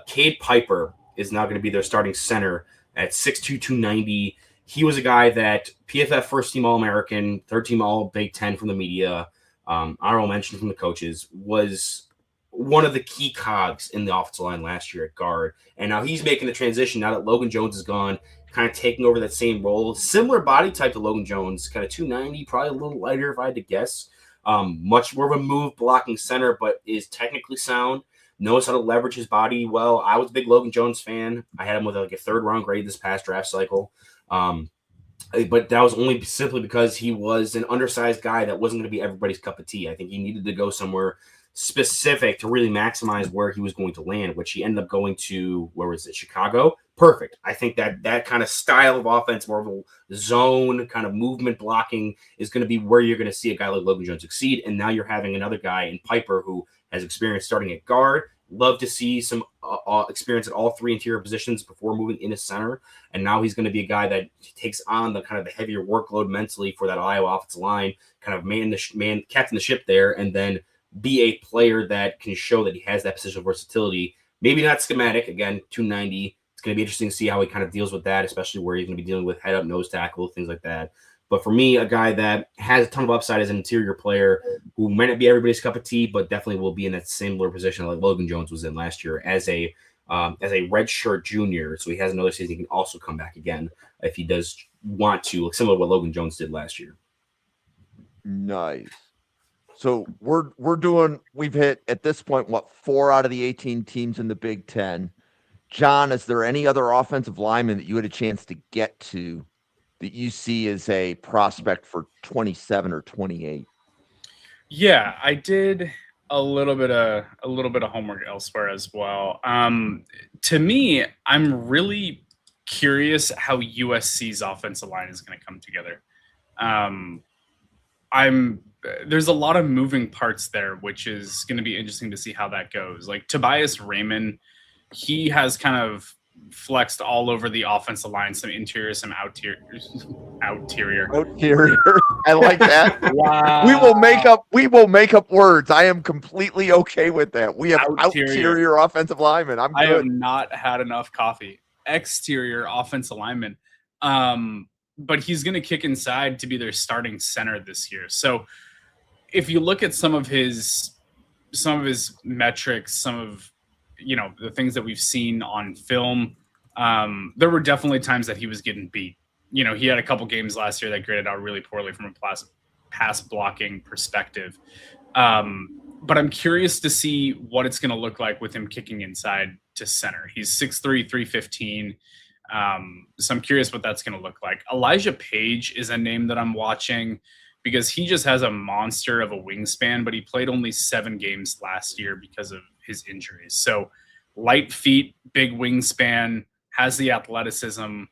Cade Piper is now going to be their starting center at 6'2", 290. He was a guy that PFF first-team All-American, third-team All-Big Ten from the media. honorable mention from the coaches, was one of the key cogs in the offensive line last year at guard. And now he's making the transition now that Logan Jones is gone, kind of taking over that same role. Similar body type to Logan Jones, kind of 290, probably a little lighter if I had to guess. Much more of a move blocking center, but is technically sound. Knows how to leverage his body well. I was a big Logan Jones fan. I had him with like a 3rd round grade this past draft cycle. But that was only simply because he was an undersized guy that wasn't going to be everybody's cup of tea. I think he needed to go somewhere specific to really maximize where he was going to land, which he ended up going to, where was it, Chicago? Perfect. I think that kind of style of offense, more of a zone kind of movement blocking, is going to be where you're going to see a guy like Logan Jones succeed. And now you're having another guy in Piper who has experience starting at guard. Love to see some experience at all 3 interior positions before moving into center. And now he's going to be a guy that takes on the kind of the heavier workload mentally for that Iowa offensive line, kind of captain the ship there, and then be a player that can show that he has that positional versatility. Maybe not schematic, again, 290. It's going to be interesting to see how he kind of deals with that, especially where he's going to be dealing with head up, nose tackle, things like that. But for me, a guy that has a ton of upside as an interior player who might not be everybody's cup of tea, but definitely will be in that similar position like Logan Jones was in last year as a redshirt junior. So he has another season. He can also come back again if he does want to, similar to what Logan Jones did last year. Nice. So we've hit at this point, 4 out of the 18 teams in the Big Ten. John, is there any other offensive lineman that you had a chance to get to that you see as a prospect for 27 or 28? Yeah, I did a little bit of homework elsewhere as well. To me, I'm really curious how USC's offensive line is going to come together. There's a lot of moving parts there, which is going to be interesting to see how that goes. Like Tobias Raymond, he has kind of flexed all over the offensive line, some interior, some outerior. I like that. Wow. We will make up words. I am completely okay with that. We have outerior offensive linemen. I'm good. I have not had enough coffee. Exterior offensive lineman. But he's going to kick inside to be their starting center this year. So if you look at some of his metrics, some of the things that we've seen on film, there were definitely times that he was getting beat. He had a couple games last year that graded out really poorly from a pass blocking perspective. But I'm curious to see what it's going to look like with him kicking inside to center. He's 6'3", 315. So I'm curious what that's going to look like. Elijah Page is a name that I'm watching because he just has a monster of a wingspan, but he played only 7 games last year because of his injuries. So light feet, big wingspan, has the athleticism.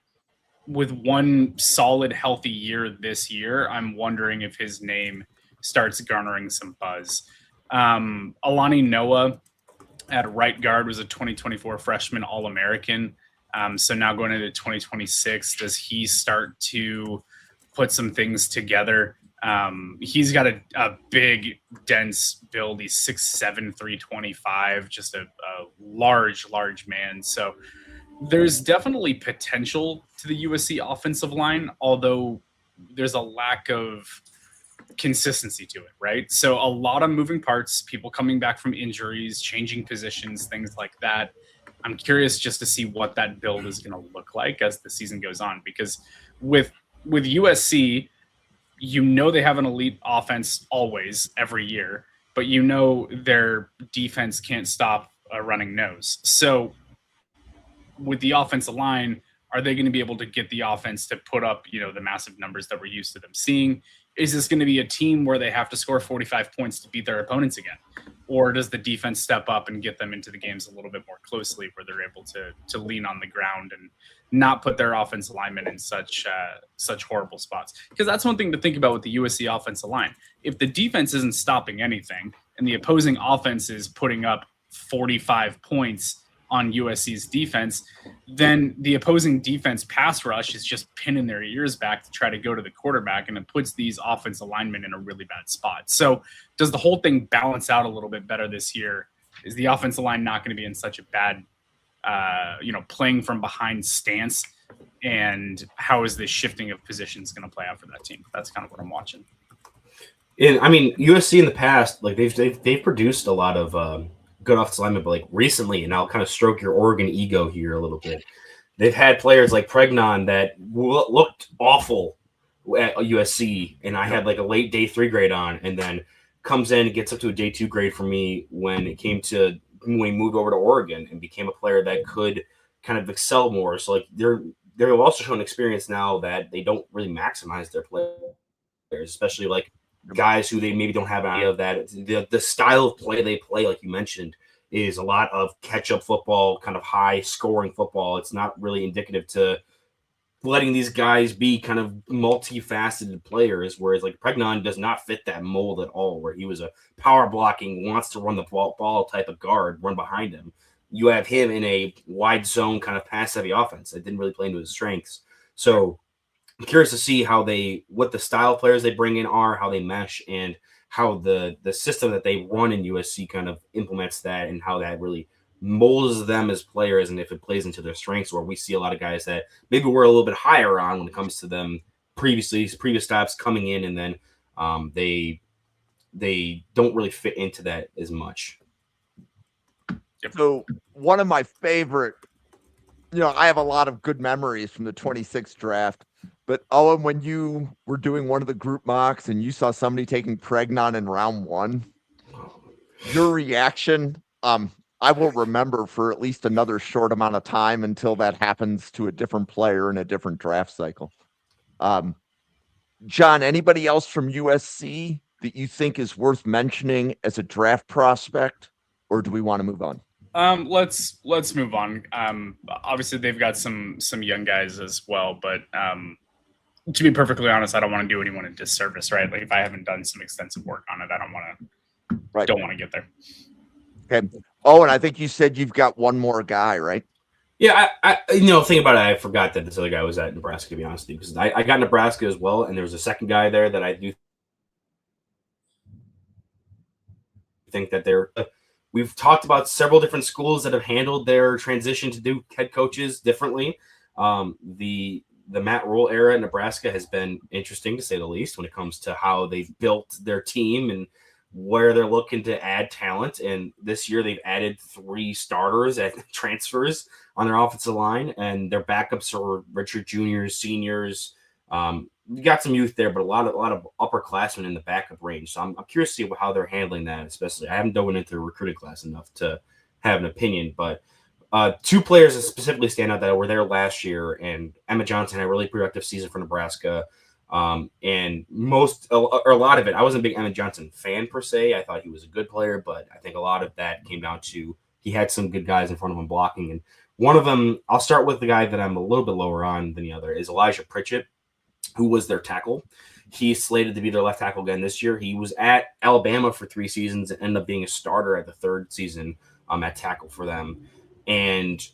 With one solid, healthy year this year, I'm wondering if his name starts garnering some buzz. Alani Noah at right guard was a 2024 freshman All-American. So now going into 2026, does he start to put some things together? He's got a big, dense build. He's 6'7", 325, just a large man. So there's definitely potential to the USC offensive line, although there's a lack of consistency to it, right? So a lot of moving parts, people coming back from injuries, changing positions, things like that. I'm curious just to see what that build is going to look like as the season goes on, because with USC, they have an elite offense always, every year, but their defense can't stop a running nose. So with the offensive line, are they going to be able to get the offense to put up, the massive numbers that we're used to them seeing? Is this going to be a team where they have to score 45 points to beat their opponents again? Or does the defense step up and get them into the games a little bit more closely where they're able to lean on the ground and not put their offensive linemen in such horrible spots? Because that's one thing to think about with the USC offensive line. If the defense isn't stopping anything and the opposing offense is putting up 45 points on USC's defense, then the opposing defense pass rush is just pinning their ears back to try to go to the quarterback, and it puts these offensive linemen in a really bad spot. So does the whole thing balance out a little bit better this year? Is the offensive line not going to be in such a bad, playing from behind stance? And how is this shifting of positions going to play out for that team? That's kind of what I'm watching. And I mean, USC in the past, like they've produced a lot of good offensive linemen, but like recently, and I'll kind of stroke your Oregon ego here a little bit. They've had players like Pregnon that looked awful at USC, and I had like a late day 3 grade on, and then comes in and gets up to a day 2 grade for me when when he moved over to Oregon and became a player that could kind of excel more. So like they're also showing experience now that they don't really maximize their players, especially like guys who they maybe don't have an idea of that. The style of play they play, like you mentioned, is a lot of catch-up football, kind of high-scoring football. It's not really indicative to letting these guys be kind of multifaceted players, whereas like Pregnon does not fit that mold at all, where he was a power blocking, wants to run the ball type of guard, run behind him. You have him in a wide zone kind of pass-heavy offense that didn't really play into his strengths. So I'm curious to see what the style players they bring in are, how they mesh, and how the system that they run in USC kind of implements that, and how that really molds them as players, and if it plays into their strengths. Or we see a lot of guys that maybe we're a little bit higher on when it comes to them previous stops coming in, and then they don't really fit into that as much. So one of my favorite, I have a lot of good memories from the 26th draft. But Owen, when you were doing one of the group mocks and you saw somebody taking Pregnon in round 1, your reaction, I will remember for at least another short amount of time until that happens to a different player in a different draft cycle. John, anybody else from USC that you think is worth mentioning as a draft prospect, or do we want to move on? Let's move on. Obviously they've got some young guys as well, but to be perfectly honest, I don't want to do anyone a disservice, right? Like if I haven't done some extensive work on it, I don't want to get there. Okay. Oh, and I think you said you've got one more guy, right? Yeah, I think about it, I forgot that this other guy was at Nebraska, to be honest with you, because I got Nebraska as well, and there was a second guy there that I do think that we've talked about several different schools that have handled their transition to do head coaches differently. The Matt Rule era in Nebraska has been interesting, to say the least, when it comes to how they've built their team and where they're looking to add talent. And this year they've added 3 starters at transfers on their offensive line, and their backups are Richard juniors, seniors. You got some youth there, but a lot of upperclassmen in the backup range. So I'm curious to see how they're handling that, especially. I haven't dove into the recruiting class enough to have an opinion, but 2 players that specifically stand out that were there last year, and Emma Johnson had a really productive season for Nebraska. And a lot of it, I wasn't a big Emma Johnson fan per se. I thought he was a good player, but I think a lot of that came down to he had some good guys in front of him blocking. And one of them, I'll start with the guy that I'm a little bit lower on than the other, is Elijah Pritchett, who was their tackle. He's slated to be their left tackle again this year. He was at Alabama for 3 seasons and ended up being a starter at the 3rd season at tackle for them. And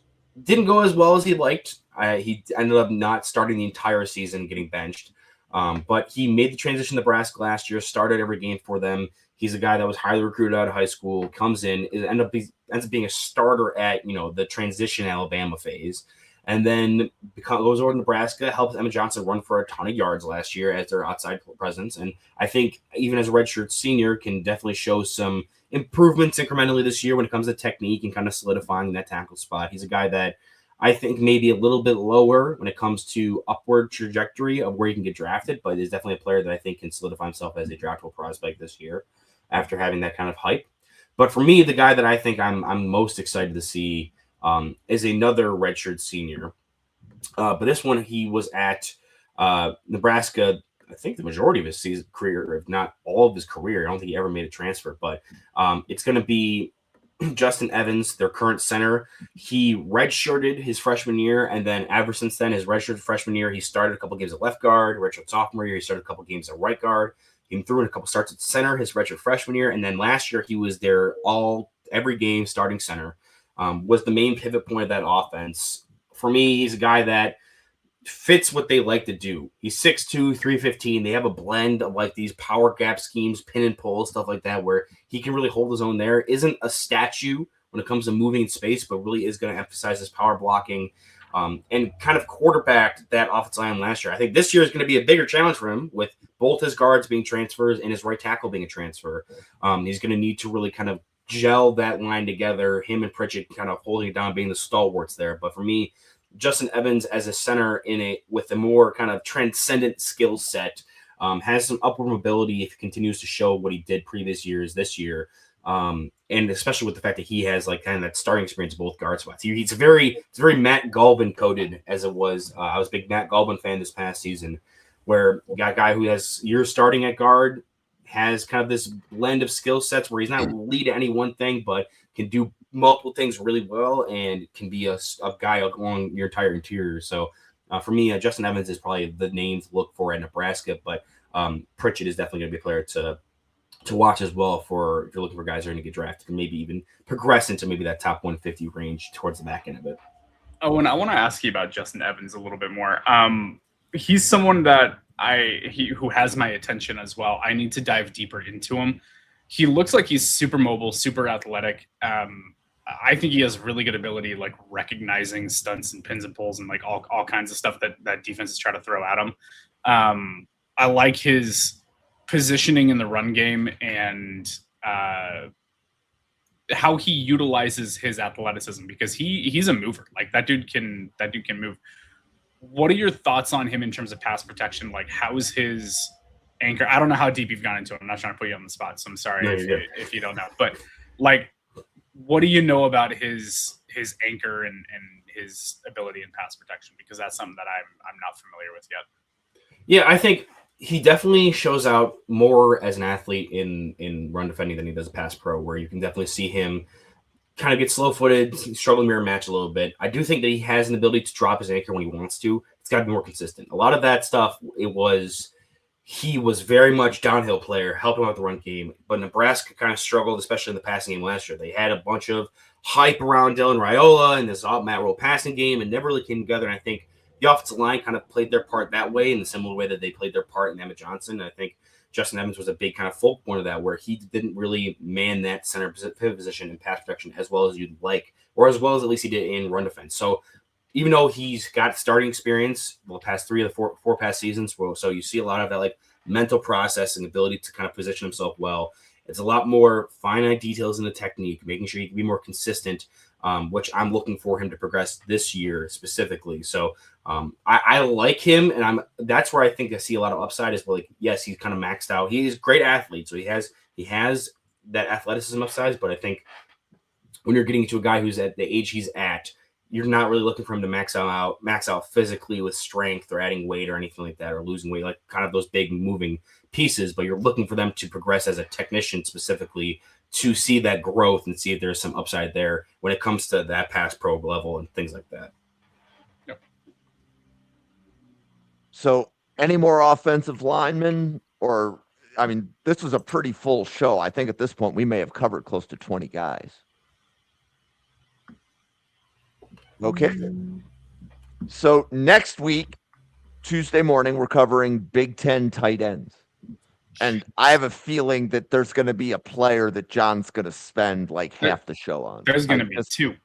didn't go as well as he liked. He ended up not starting the entire season, getting benched. But he made the transition to Nebraska last year, started every game for them. He's a guy that was highly recruited out of high school, comes in, ends up being a starter at the transition Alabama phase, and then goes over to Nebraska, helps Emma Johnson run for a ton of yards last year as their outside presence. And I think even as a redshirt senior can definitely show some improvements incrementally this year when it comes to technique and kind of solidifying that tackle spot. He's a guy that I think maybe a little bit lower when it comes to upward trajectory of where he can get drafted, but is definitely a player that I think can solidify himself as a draftable prospect this year after having that kind of hype. But for me, the guy that I think I'm most excited to see is another redshirt senior. But this one, he was at Nebraska, I think the majority of his career, if not all of his career. I don't think he ever made a transfer, but it's going to be Justin Evans, their current center. He redshirted his freshman year, and then ever since then, his redshirt freshman year, he started a couple games at left guard. Redshirt sophomore year, he started a couple games at right guard. He threw in a couple starts at center his redshirt freshman year, and then last year he was there every game starting center. Was the main pivot point of that offense. For me, he's a guy that fits what they like to do. He's 6'2", 315. They have a blend of like these power gap schemes, pin and pull, stuff like that, where he can really hold his own there. Isn't a statue when it comes to moving in space, but really is going to emphasize his power blocking. and kind of quarterbacked that offensive line last year. I think this year is going to be a bigger challenge for him with both his guards being transfers and his right tackle being a transfer. He's going to need to really kind of gel that line together, him and Pritchett kind of holding it down, being the stalwarts there. But for me, Justin Evans as a center with a more kind of transcendent skill set, has some upward mobility if he continues to show what he did previous years this year. And especially with the fact that he has like kind of that starting experience of both guard spots. It's very Matt Galvin coded as it was. I was a big Matt Galvin fan this past season, where you got a guy who has years starting at guard, has kind of this blend of skill sets where he's not lead at any one thing, but can do multiple things really well and can be a guy along your entire interior. So for me, Justin Evans is probably the name to look for at Nebraska, but Pritchett is definitely going to be a player to watch as well if you're looking for guys who are going to get drafted and maybe even progress into maybe that top 150 range towards the back end of it. Oh, and I want to ask you about Justin Evans a little bit more. He's someone that who has my attention as well. I need to dive deeper into him. He looks like he's super mobile, super athletic. I think he has really good ability, like recognizing stunts and pins and pulls and like all kinds of stuff that defenses try to throw at him. I like his positioning in the run game and how he utilizes his athleticism, because he's a mover. Like that dude can move. What are your thoughts on him in terms of pass protection? Like, how is his anchor? I don't know how deep you've gone into it. I'm not trying to put you on the spot, so I'm sorry if you don't know. But like, what do you know about his anchor and his ability in pass protection? Because that's something that I'm not familiar with yet. Yeah, I think he definitely shows out more as an athlete in run defending than he does pass pro, where you can definitely see him kind of get slow-footed, struggle to mirror match a little bit. I do think that he has an ability to drop his anchor when he wants to. It's got to be more consistent. A lot of that stuff, he was very much downhill player, helping out with the run game. But Nebraska kind of struggled, especially in the passing game last year. They had a bunch of hype around Dylan Raiola and this Matt Rule passing game and never really came together. And I think the offensive line kind of played their part that way in the similar way that they played their part in Emmett Johnson. And I think Justin Evans was a big kind of focal point of that, where he didn't really man that center pivot position in pass protection as well as you'd like, or as well as at least he did in run defense. So even though he's got starting experience the past 3 of the four past seasons, so you see a lot of that like mental process and ability to kind of position himself well. It's a lot more finite details in the technique, making sure he can be more consistent, which I'm looking for him to progress this year specifically. So I like him, and that's where I think I see a lot of upside is, like, yes, he's kind of maxed out. He's a great athlete, so he has that athleticism upside, but I think when you're getting to a guy who's at the age he's at, you're not really looking for him to max out physically with strength or adding weight or anything like that, or losing weight, like kind of those big moving pieces, but you're looking for them to progress as a technician specifically to see that growth and see if there's some upside there when it comes to that pass pro level and things like that. Yep. So any more offensive linemen? Or, I mean, this was a pretty full show. I think at this point we may have covered close to 20 guys. Okay. So next week, Tuesday morning, we're covering Big Ten tight ends. And I have a feeling that there's going to be a player that John's going to spend like half the show on. There's going to be 2.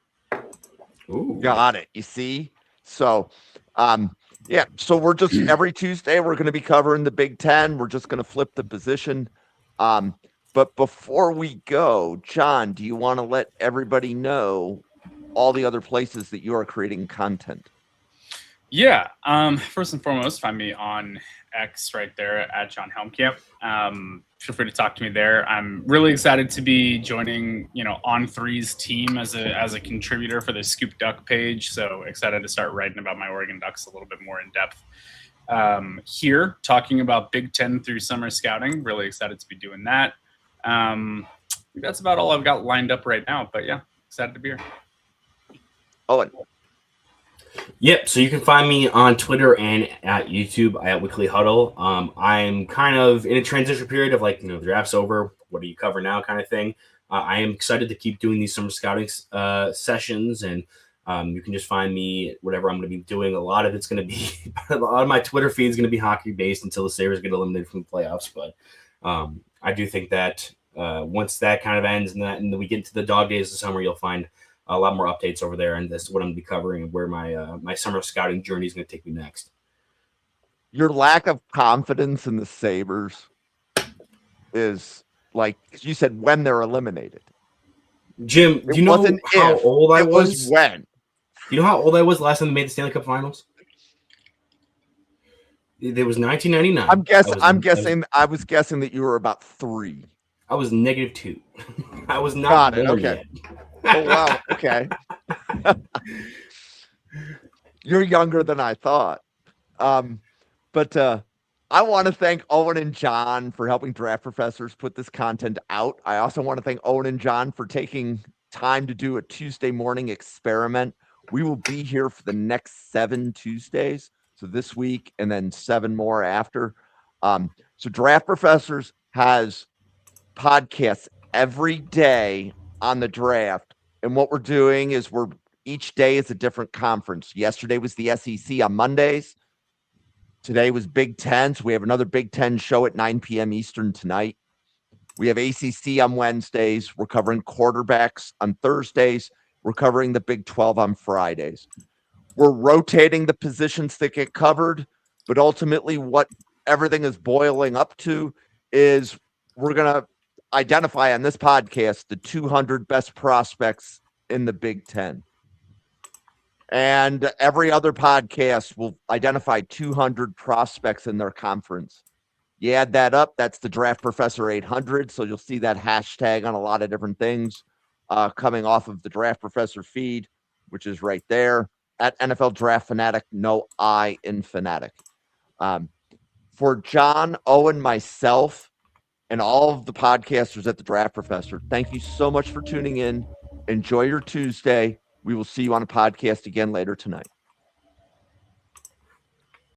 Ooh. Got it. You see? So, yeah. So we're just every Tuesday, we're going to be covering the Big Ten. We're just going to flip the position. But before we go, John, do you want to let everybody know all the other places that you are creating content? Yeah. First and foremost, find me on X right there at John Helmkamp. Feel free to talk to me there. I'm really excited to be joining, On Three's team as a contributor for the Scoop Duck page. So excited to start writing about my Oregon Ducks a little bit more in depth. Here, talking about Big Ten through summer scouting. Really excited to be doing that. That's about all I've got lined up right now. But yeah, excited to be here. Owen. Yep. So you can find me on Twitter and at YouTube at Weekly Huddle. I'm kind of in a transition period of the draft's over. What do you cover now kind of thing. I am excited to keep doing these summer scouting sessions, and you can just find me whatever I'm going to be doing. A lot of it's going to be a lot of my Twitter feed is going to be hockey based until the Sabres get eliminated from the playoffs. But I do think that once that kind of ends and we get into the dog days of the summer, you'll find a lot more updates over there, and that's what I'm going to be covering and where my summer scouting journey is going to take me next. Your lack of confidence in the Sabres is like you said when they're eliminated. Jim, do you know how old I was? It was when. Do you know how old I was last time they made the Stanley Cup Finals? It was 1999. I was guessing that you were about 3. I was -2. I was not born yet. Oh wow. Okay. You're younger than I thought. But I want to thank Owen and John for helping Draft Professors put this content out. I also want to thank Owen and John for taking time to do a Tuesday morning experiment. We will be here for the next 7 Tuesdays. So this week and then 7 more after. So Draft Professors has podcasts every day on the draft. And what we're doing is each day is a different conference. Yesterday was the SEC on Mondays. Today was Big Ten. So we have another Big Ten show at 9 p.m. Eastern tonight. We have ACC on Wednesdays. We're covering quarterbacks on Thursdays. We're covering the Big 12 on Fridays. We're rotating the positions that get covered, but ultimately what everything is boiling up to is we're going to identify on this podcast the 200 best prospects in the Big Ten. And every other podcast will identify 200 prospects in their conference. You add that up, that's the Draft Professor 800. So you'll see that hashtag on a lot of different things coming off of the Draft Professor feed, which is right there at NFL Draft Fanatic, no I in Fanatic. For John, Owen, myself, and all of the podcasters at the Draft Professor, thank you so much for tuning in. Enjoy your Tuesday. We will see you on a podcast again later tonight.